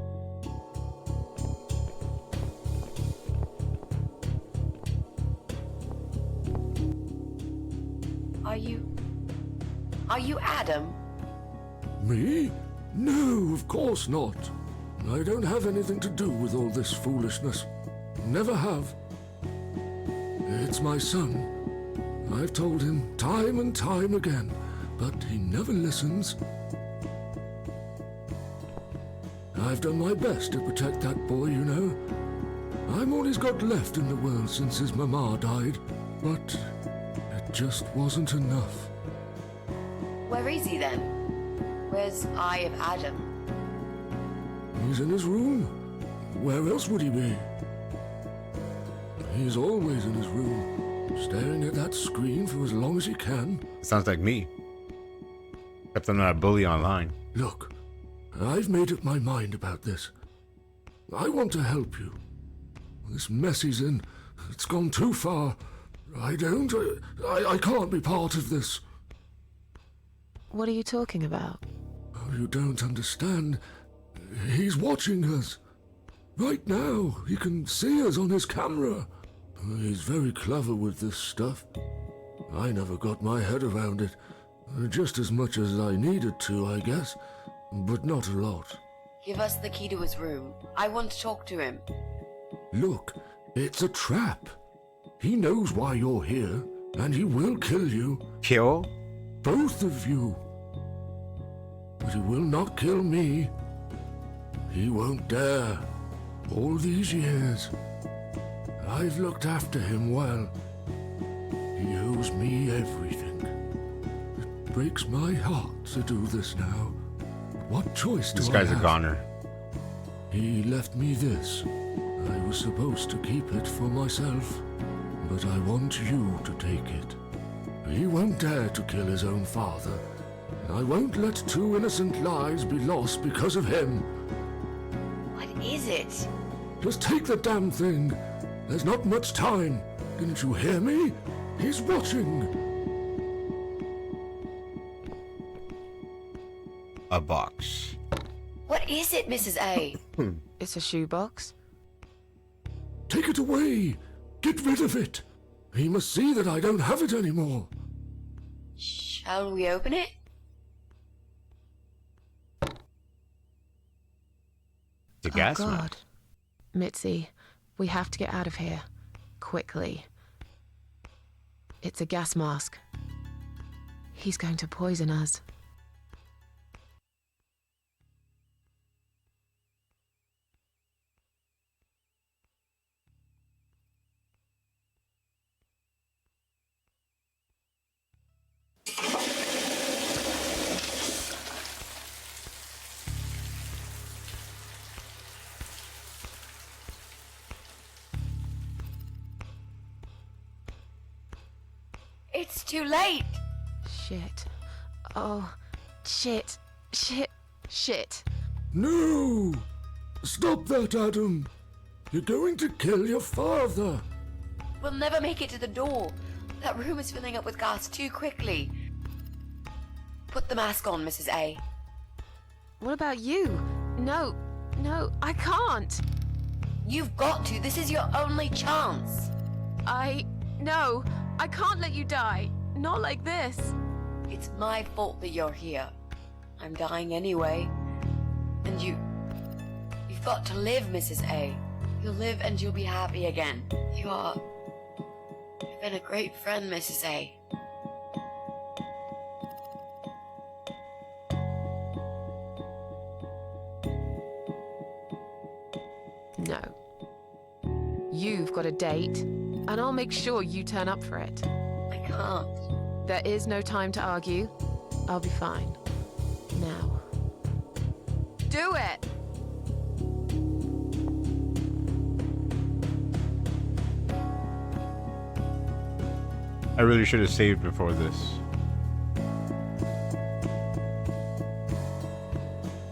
Are you Adam? Me? No, of course not. I don't have anything to do with all this foolishness. Never have. It's my son. I've told him time and time again, but he never listens. I've done my best to protect that boy, you know. I'm all he's got left in the world since his mama died, but it just wasn't enough. Where is he then? Where's Eye of Adam? He's in his room. Where else would he be? He's always in his room, staring at that screen for as long as he can. Sounds like me. Except I'm not a bully online. Look, I've made up my mind about this. I want to help you. This mess he's in, it's gone too far. I can't be part of this. What are you talking about? Oh, you don't understand. He's watching us. Right now, he can see us on his camera. He's very clever with this stuff. I never got my head around it. Just as much as I needed to, I guess. But not a lot. Give us the key to his room. I want to talk to him. Look, it's a trap. He knows why you're here, and he will kill you. Kill? Both of you. But he will not kill me. He won't dare. All these years, I've looked after him well. He owes me everything. It breaks my heart to do this now. What choice do I This have? guy's a goner. He left me this. I was supposed to keep it for myself, but I want you to take it. He won't dare to kill his own father. I won't let 2 innocent lives be lost because of him. What is it? Just take the damn thing. There's not much time. Didn't you hear me? He's watching. A box. What is it, Mrs. A? It's a shoebox. Take it away. Get rid of it. He must see that I don't have it anymore. Shall we open it? The gas oh, mask. God. Mitzi, we have to get out of here. Quickly. It's a gas mask. He's going to poison us. It's too late. Shit. Oh, shit. Shit. Shit. No! Stop that, Adam. You're going to kill your father. We'll never make it to the door. That room is filling up with gas too quickly. Put the mask on, Mrs. A. What about you? No, I can't. You've got to. This is your only chance. No, I can't let you die. Not like this. It's my fault that you're here. I'm dying anyway. And you've got to live, Mrs. A. You'll live and you'll be happy again. You've been a great friend, Mrs. A. No. You've got a date, and I'll make sure you turn up for it. I can't. There is no time to argue. I'll be fine. Now. Do it! I really should have saved before this.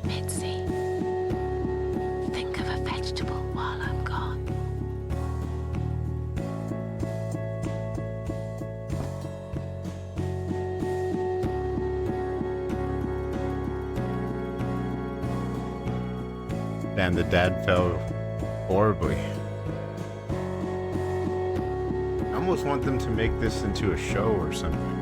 Mitzi, think of a vegetable while I'm gone. Damn, the dad fell horribly. I almost want them to make this into a show or something.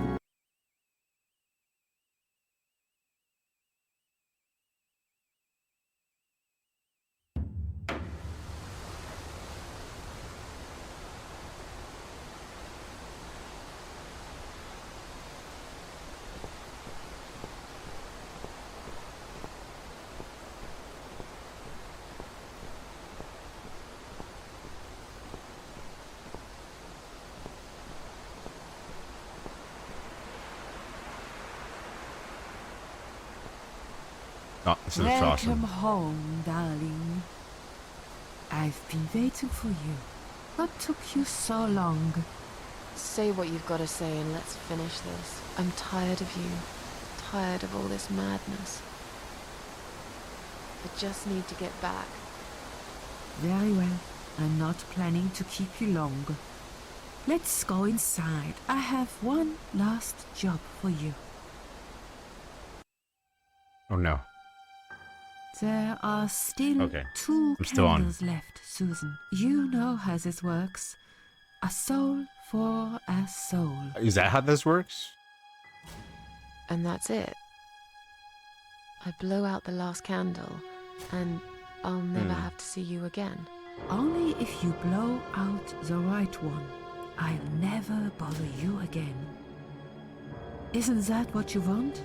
Oh, this looks Welcome awesome. home, darling. I've been waiting for you. What took you so long? Say what you've got to say and let's finish this. I'm tired of you. Tired of all this madness. I just need to get back. Very well. I'm not planning to keep you long. Let's go inside. I have one last job for you. Oh no. There are still Okay. 2 I'm still on. candles left, Susan. You know how this works. A soul for a soul. Is that how this works? And that's it. I blow out the last candle, and I'll never have to see you again. Only if you blow out the right one. I'll never bother you again. Isn't that what you want?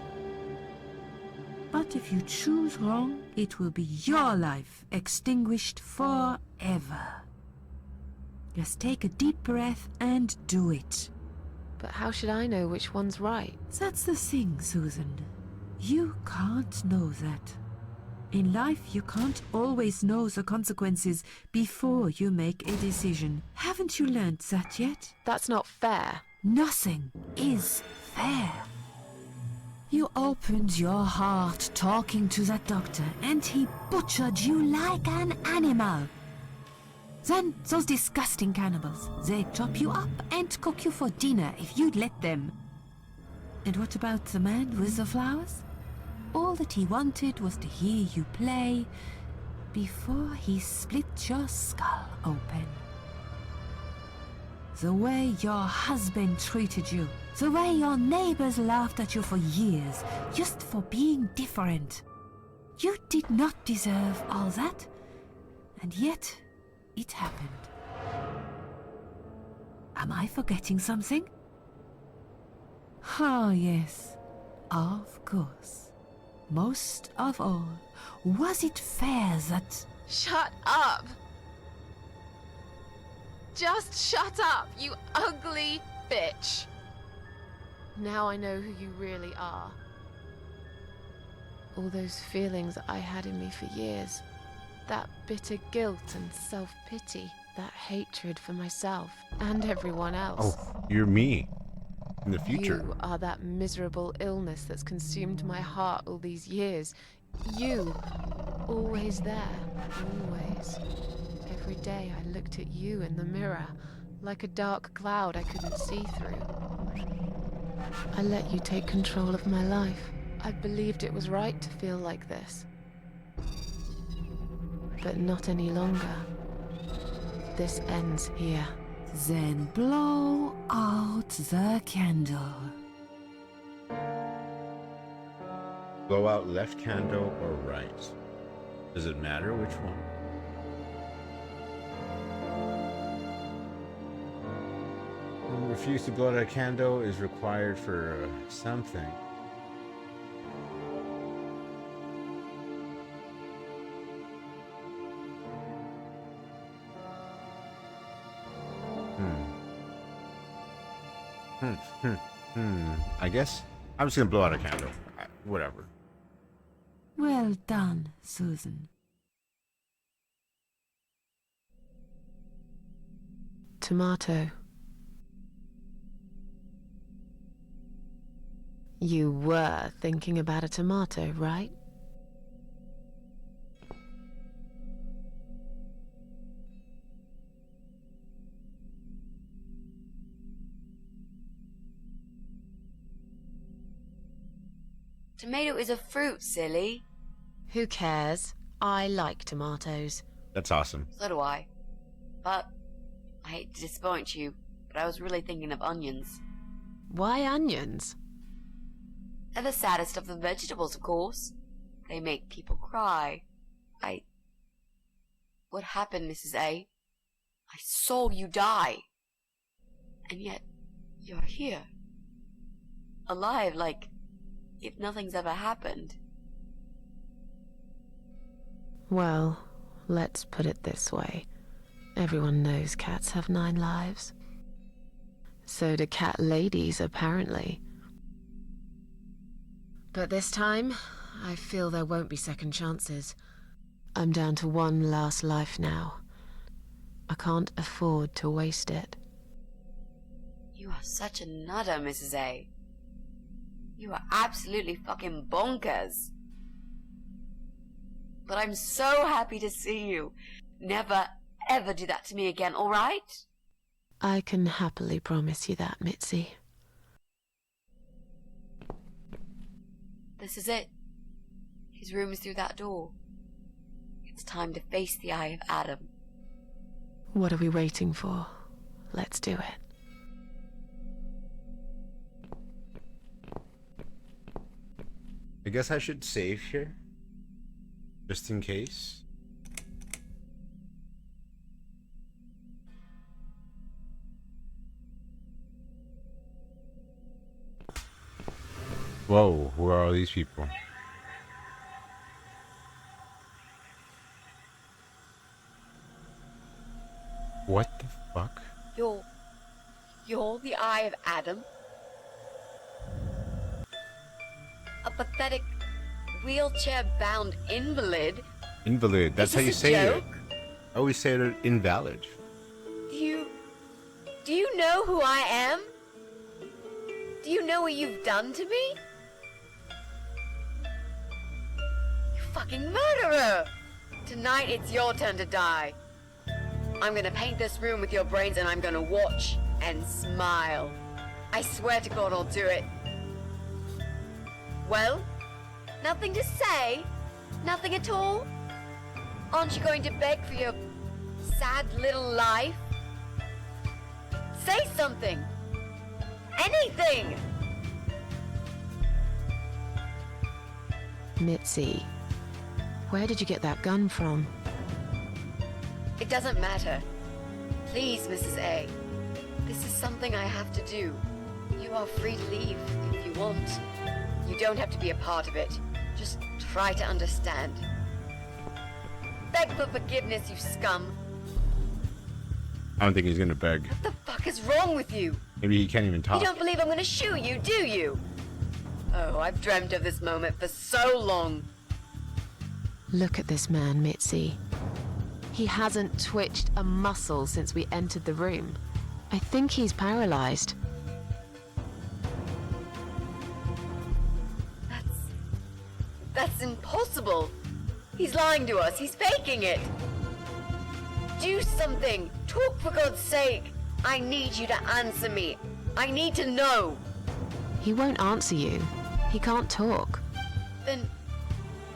But if you choose wrong, it will be your life extinguished forever. Just take a deep breath and do it. But how should I know which one's right? That's the thing, Susan. You can't know that. In life, you can't always know the consequences before you make a decision. Haven't you learned that yet? That's not fair. Nothing is fair. You opened your heart talking to that doctor, and he butchered you like an animal. Then those disgusting cannibals, they chop you up and cook you for dinner if you'd let them. And what about the man with the flowers? All that he wanted was to hear you play before he split your skull open. The way your husband treated you, the way your neighbors laughed at you for years, just for being different. You did not deserve all that, and yet it happened. Am I forgetting something? Oh, yes, of course. Most of all, was it fair that... Shut up! Just shut up, you ugly bitch! Now I know who you really are. All those feelings I had in me for years. That bitter guilt and self-pity. That hatred for myself and everyone else. Oh, you're me. In the future. You are that miserable illness that's consumed my heart all these years. You, always there, always. Every day I looked at you in the mirror, like a dark cloud I couldn't see through. I let you take control of my life. I believed it was right to feel like this. But not any longer. This ends here. Then blow out the candle. Blow out left candle or right? Does it matter which one? Refuse to blow out a candle is required for something. I guess I'm just gonna blow out a candle. Whatever. Well done, Susan. Tomato. You were thinking about a tomato, right? Tomato is a fruit, silly. Who cares? I like tomatoes. That's awesome. So do I. But I hate to disappoint you, but I was really thinking of onions. Why onions? They're the saddest of the vegetables, of course. They make people cry. What happened, Mrs. A? I saw you die. And yet, you're here. Alive, like if nothing's ever happened. Well, let's put it this way. Everyone knows cats have 9 lives. So do cat ladies, apparently. But this time, I feel there won't be second chances. I'm down to 1 last life now. I can't afford to waste it. You are such a nutter, Mrs. A. You are absolutely fucking bonkers. But I'm so happy to see you. Never, ever do that to me again, all right? I can happily promise you that, Mitzi. This is it. His room is through that door. It's time to face the eye of Adam. What are we waiting for? Let's do it. I guess I should save here. Just in case. Whoa, who are all these people? What the fuck? You're the Eye of Adam? A pathetic, wheelchair-bound invalid? Invalid. That's Is how you this a say joke? it. I always say it invalid. Do you know who I am? Do you know what you've done to me? You fucking murderer! Tonight it's your turn to die. I'm gonna paint this room with your brains and I'm gonna watch and smile. I swear to God I'll do it. Well, nothing to say? Nothing at all? Aren't you going to beg for your sad little life? Say something! Anything! Mitzi, where did you get that gun from? It doesn't matter. Please, Mrs. A. This is something I have to do. You are free to leave if you want. You don't have to be a part of it. Just try to understand. Beg for forgiveness, you scum. I don't think he's gonna beg. What the fuck is wrong with you? Maybe he can't even talk. You don't believe I'm gonna shoot you, do you? Oh, I've dreamt of this moment for so long. Look at this man, Mitzi. He hasn't twitched a muscle since we entered the room. I think he's paralyzed. That's impossible. He's lying to us. He's faking it. Do something. Talk for God's sake. I need you to answer me. I need to know. He won't answer you. He can't talk. Then,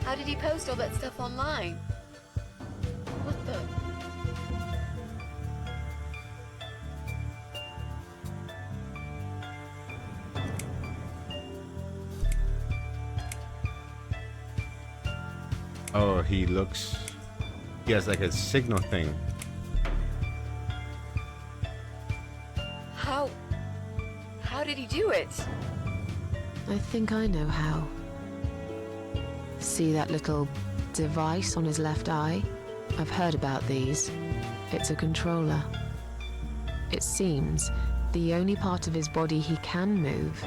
how did he post all that stuff online? What the? Oh, he looks... He has like a signal thing. How did he do it? I think I know how. See that little device on his left eye? I've heard about these. It's a controller. It seems the only part of his body he can move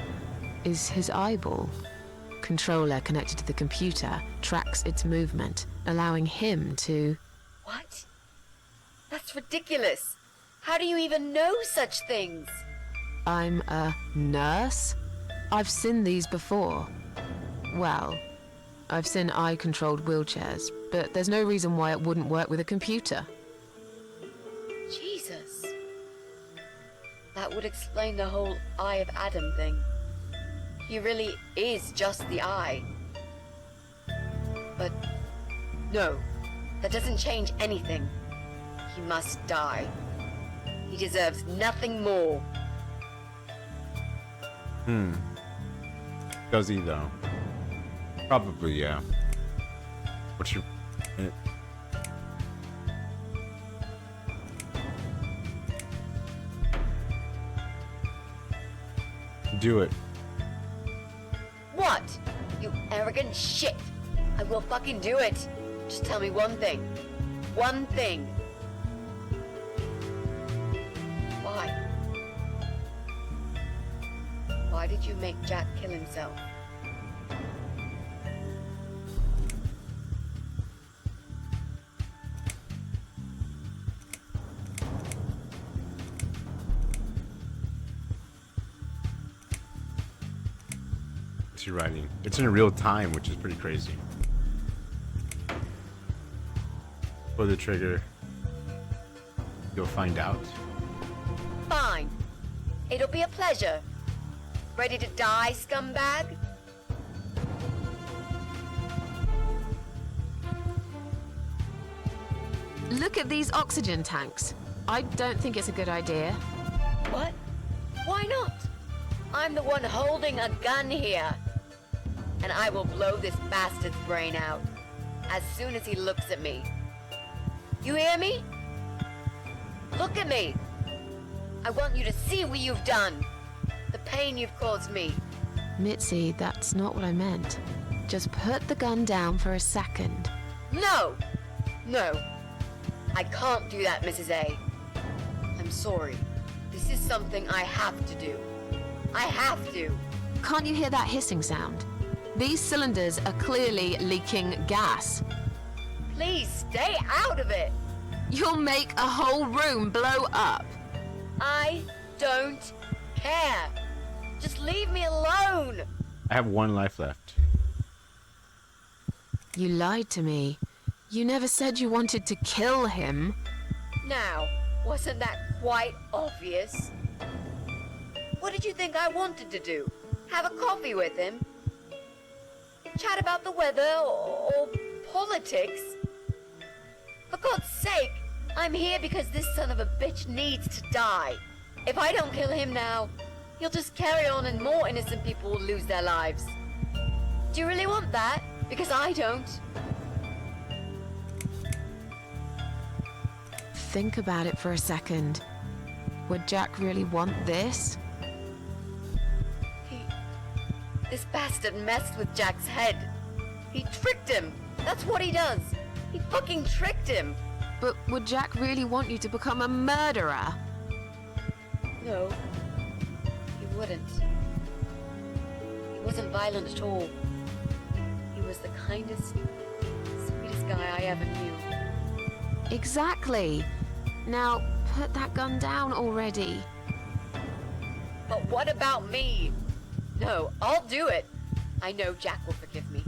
is his eyeball. Controller connected to the computer tracks its movement, allowing him to... What? That's ridiculous. How do you even know such things? I'm a nurse? I've seen these before. Well, I've seen eye-controlled wheelchairs, but there's no reason why it wouldn't work with a computer. Jesus. That would explain the whole Eye of Adam thing. He really is just the eye. But no, that doesn't change anything. He must die. He deserves nothing more. Does he though? Probably, yeah. What's your... Do it. What? You arrogant shit. I will fucking do it. Just tell me one thing. One thing. Why? Why did you make Jack kill himself? What's he writing? It's in real time, which is pretty crazy. Pull the trigger. You'll find out. Fine. It'll be a pleasure. Ready to die, scumbag? Look at these oxygen tanks. I don't think it's a good idea. What? Why not? I'm the one holding a gun here. And I will blow this bastard's brain out as soon as he looks at me. You hear me? Look at me. I want you to see what you've done. The pain you've caused me. Mitzi, that's not what I meant. Just put the gun down for a second. No! No. I can't do that, Mrs. A. sorry. This is something I have to do. I have to. Can't you hear that hissing sound? These cylinders are clearly leaking gas. Please stay out of it. You'll make a whole room blow up. I don't care. Just leave me alone. I have 1 life left. You lied to me. You never said you wanted to kill him. Now, wasn't that quite obvious? What did you think I wanted to do? Have a coffee with him? Chat about the weather or politics? For God's sake, I'm here because this son of a bitch needs to die. If I don't kill him now, he'll just carry on and more innocent people will lose their lives. Do you really want that? Because I don't. Think about it for a second. Would Jack really want this? This bastard messed with Jack's head. He tricked him. That's what he does. He fucking tricked him. But would Jack really want you to become a murderer? No, he wouldn't. He wasn't violent at all. He was the kindest, sweetest guy I ever knew. Exactly. Now, put that gun down already. But what about me? No, I'll do it. I know Jack will forgive me.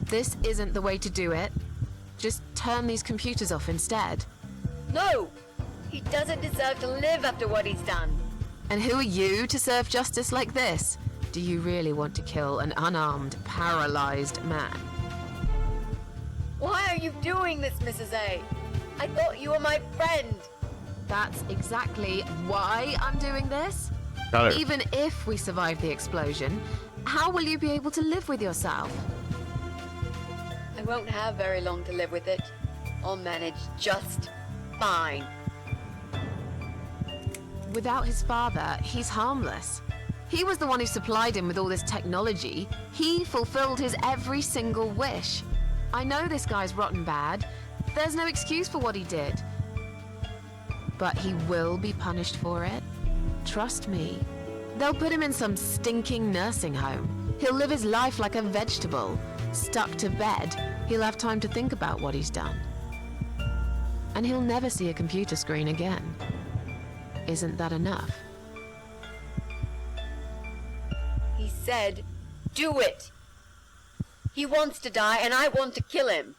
This isn't the way to do it. Just turn these computers off instead. No! He doesn't deserve to live after what he's done. And who are you to serve justice like this? Do you really want to kill an unarmed, paralyzed man? Why are you doing this, Mrs. A? I thought you were my friend. That's exactly why I'm doing this. Tyler. Even if we survive the explosion, how will you be able to live with yourself? I won't have very long to live with it. I'll manage just fine. Without his father, he's harmless. He was the one who supplied him with all this technology. He fulfilled his every single wish. I know this guy's rotten bad. There's no excuse for what he did. But he will be punished for it. Trust me. They'll put him in some stinking nursing home. He'll live his life like a vegetable. Stuck to bed. He'll have time to think about what he's done. And he'll never see a computer screen again. Isn't that enough? He said, do it. He wants to die and I want to kill him.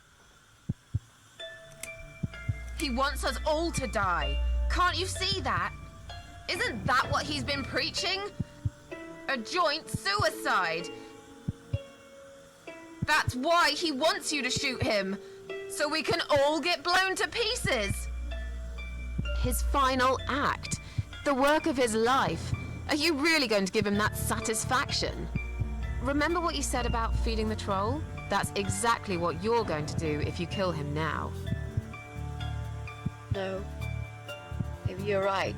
He wants us all to die. Can't you see that? Isn't that what he's been preaching? A joint suicide. That's why he wants you to shoot him. So we can all get blown to pieces. His final act. The work of his life. Are you really going to give him that satisfaction? Remember what you said about feeding the troll? That's exactly what you're going to do if you kill him now. No. Maybe you're right.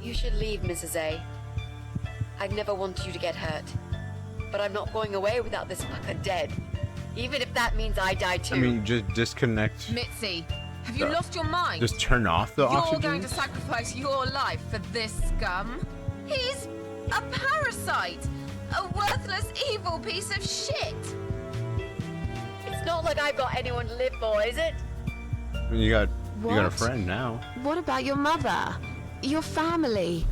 You should leave, Mrs. A. I'd never want you to get hurt. But I'm not going away without this fucker dead. Even if that means I die too. I mean, just disconnect. Mitzi, have you Yeah. lost your mind? Just turn off the You're oxygen. going to sacrifice your life for this scum? He's a parasite! A worthless, evil piece of shit! It's not like I've got anyone to live for, is it? You got a What? friend now. What about your mother? Your family?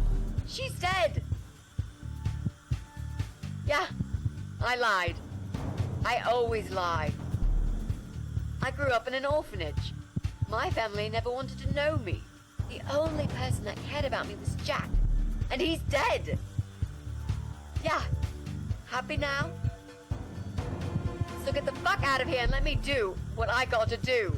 She's dead. Yeah, I lied. I always lie. I grew up in an orphanage. My family never wanted to know me. The only person that cared about me was Jack. And he's dead. Yeah, happy now? So get the fuck out of here and let me do what I got to do.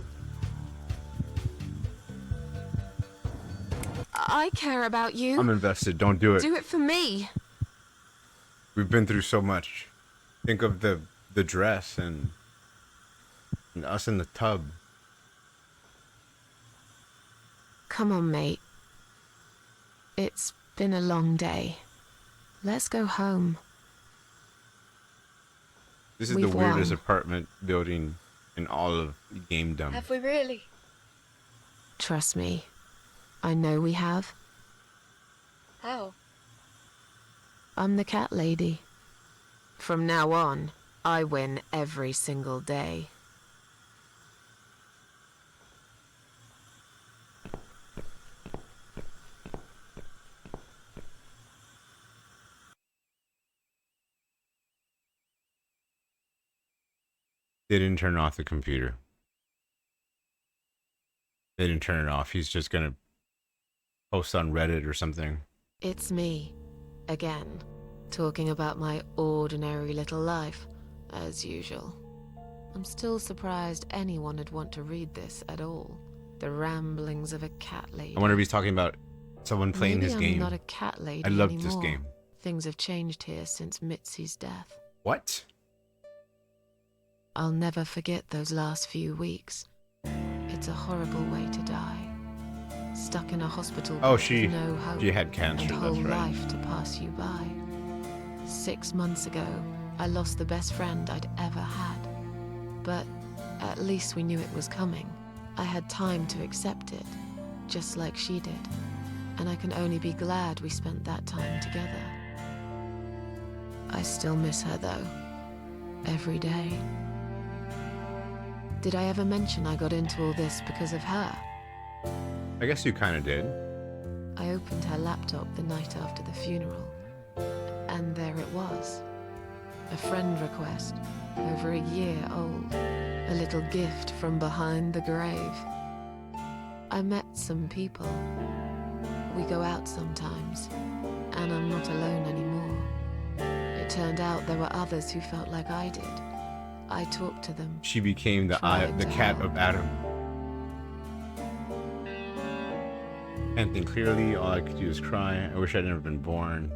I care about you. I'm invested. Don't do it. Do it for me. We've been through so much. Think of the dress and us in the tub. Come on, mate. It's been a long day. Let's go home. This is We've the weirdest won. apartment building in all of gamedom. Have we really? Trust me. I know we have. How? I'm the cat lady. From now on, I win every single day. They didn't turn off the computer. They didn't turn it off. He's just gonna post on Reddit or something. It's me, again, talking about my ordinary little life, as usual. I'm still surprised anyone would want to read this at all. The ramblings of a cat lady. I wonder if he's talking about someone playing Maybe his I'm game. not a cat lady I loved anymore. this game. Things have changed here since Mitzi's death. What? I'll never forget those last few weeks. It's a horrible way to die. Stuck in a hospital Oh, bed with no hope she had cancer, and whole that's right. life to pass you by. 6 months ago, I lost the best friend I'd ever had. But at least we knew it was coming. I had time to accept it, just like she did. And I can only be glad we spent that time together. I still miss her though. Every day. Did I ever mention I got into all this because of her? I guess you kind of did. I opened her laptop the night after the funeral, and there it was. A friend request, over a year old. A little gift from behind the grave. I met some people. We go out sometimes, and I'm not alone anymore. It turned out there were others who felt like I did. I talked to them. She became the Tried to cat help. of Adam. Can't think clearly. All I could do is cry. I wish I'd never been born.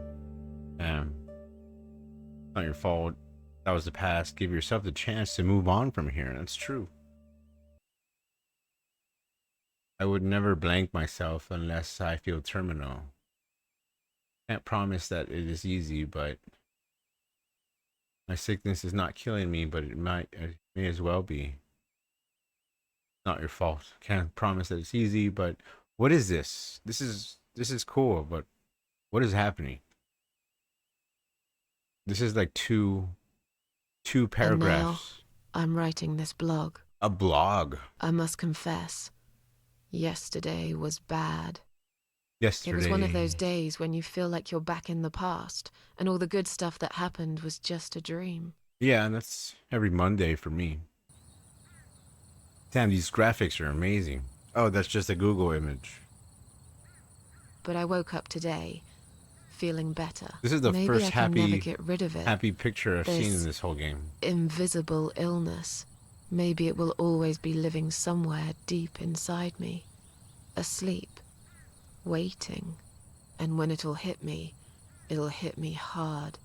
Not your fault. That was the past. Give yourself the chance to move on from here. That's true. I would never blank myself unless I feel terminal. Can't promise that it is easy, but my sickness is not killing me, but it may as well be. Not your fault. Can't promise that it's easy, but what is this? This is cool, but what is happening? This is like two paragraphs. And now, I'm writing this blog. A blog. I must confess, yesterday was bad. Yesterday. It was one of those days when you feel like you're back in the past, and all the good stuff that happened was just a dream. Yeah, and that's every Monday for me. Damn, these graphics are amazing. Oh, that's just a Google image. But I woke up today, feeling better. This is the Maybe first I can never happy get rid of it. picture I've seen This in this whole game. Invisible illness. Maybe it will always be living somewhere deep inside me, asleep, waiting. And when it'll hit me hard.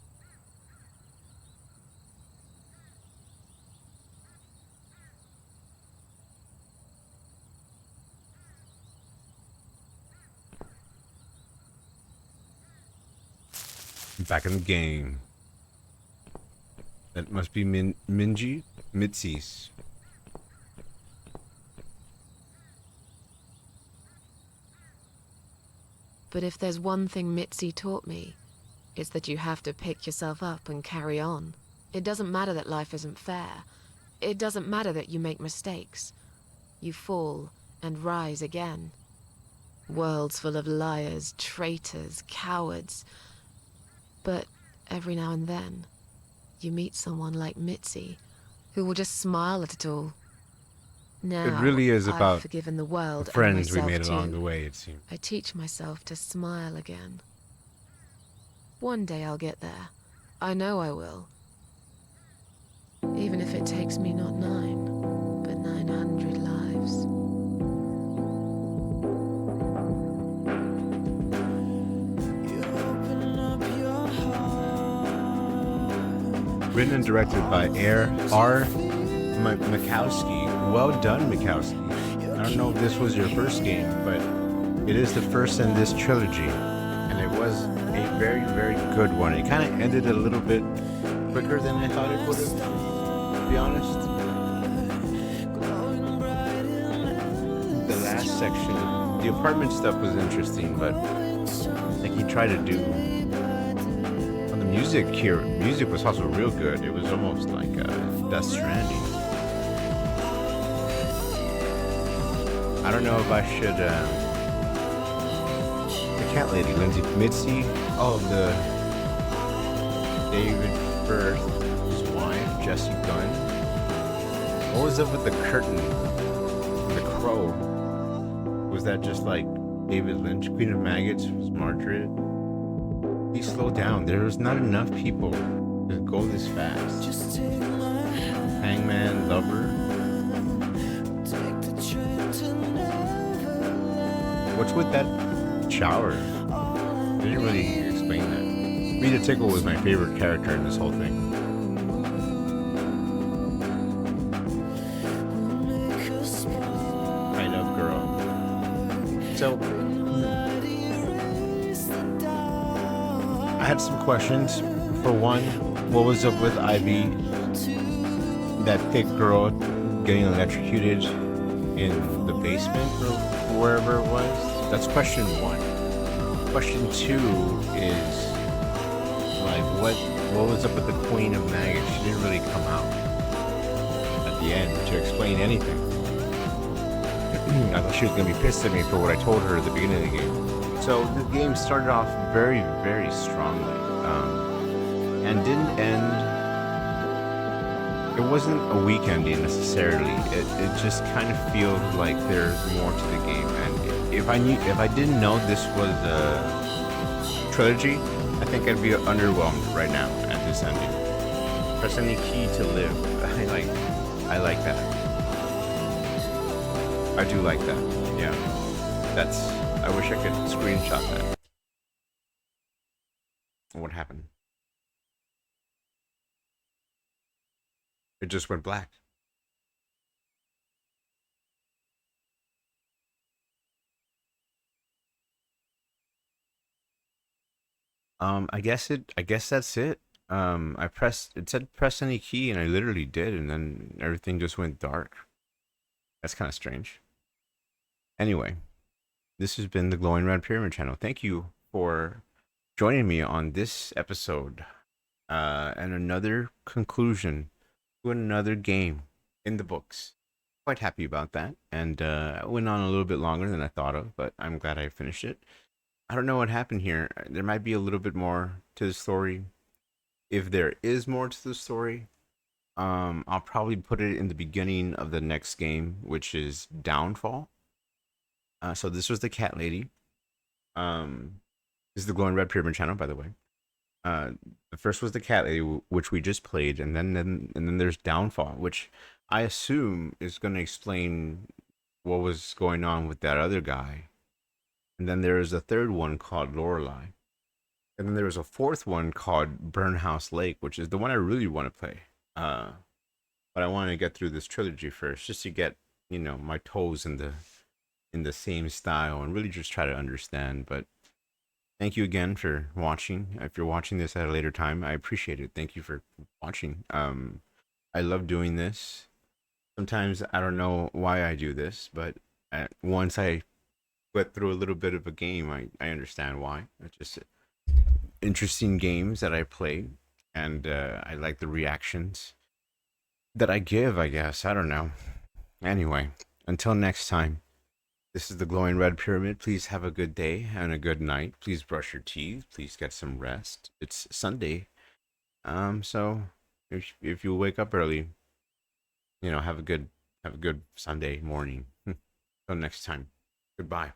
I'm back in the game. That must be Mitzi's. But if there's one thing Mitzi taught me, it's that you have to pick yourself up and carry on. It doesn't matter that life isn't fair. It doesn't matter that you make mistakes. You fall and rise again. Worlds full of liars, traitors, cowards. But every now and then, you meet someone like Mitzi, who will just smile at it all. Now, It really is I've about forgiven the world the and friends we myself made along too. the way, it seems. I teach myself to smile again. One day I'll get there. I know I will. Even if it takes me not 9, but 900 lives. Written and directed by R. Mikowski. Well done, Mikowski. I don't know if this was your first game, but it is the first in this trilogy, and and it was a very, very good one. It kind of ended a little bit quicker than I thought it would have, to be honest. The last section, the apartment stuff was interesting, but like he tried to do. Well, the music was also real good. It was almost like Death Stranding. I don't know if I should. The cat lady, Lindsay Mitzi. Oh, the David Firth, his wife, Jessie Gunn. What was up with the curtain? The crow. Was that just like David Lynch? Queen of Maggots was Margaret. Please slow down. There was not enough people to go this fast. Hangman, Lover. What's with that shower? They didn't really explain that. Rita Tickle was my favorite character in this whole thing. Kind of girl. So, I had some questions. For one, what was up with Ivy, that thick girl getting electrocuted in the basement or wherever it was? That's question one. Question two is like what was up with the Queen of Maggots? She didn't really come out at the end to explain anything. I thought she was gonna be pissed at me for what I told her at the beginning of the game. So the game started off very, very strongly, and didn't end. It wasn't a weak ending necessarily. It just kind of feels like there's more to the game. And if I didn't know this was a trilogy, I think I'd be underwhelmed right now at this ending. Press any key to live. I like that. I do like that. Yeah. I wish I could screenshot that. What happened? It just went black. I guess that's it. It said press any key, and I literally did, and then everything just went dark. That's kind of strange. Anyway, this has been the Glowing Red Pyramid channel. Thank you for joining me on this episode, and another conclusion to another game in the books. Quite happy about that, and I went on a little bit longer than I thought of, but I'm glad I finished it. I don't know what happened here. There might be a little bit more to the story. If there is more to the story, I'll probably put it in the beginning of the next game, which is Downfall. So this was the cat lady. This is the Glowing Red Pyramid channel, by the way. The first was the cat lady, which we just played, and then there's Downfall, which I assume is going to explain what was going on with that other guy. And then there is a third one called Lorelei. And then there was a fourth one called Burnhouse Lake, which is the one I really want to play. But I want to get through this trilogy first, just to get, my toes in the same style and really just try to understand. But thank you again for watching. If you're watching this at a later time, I appreciate it. Thank you for watching. I love doing this. Sometimes I don't know why I do this, but once I get through a little bit of a game, I understand why. It's just interesting games that I play, and I like the reactions that I give, I guess. I don't know. Anyway, until next time, this is the Glowing Red Pyramid. Please have a good day and a good night. Please brush your teeth. Please get some rest. It's Sunday. So if you wake up early, have a good Sunday morning. Until next time. Goodbye.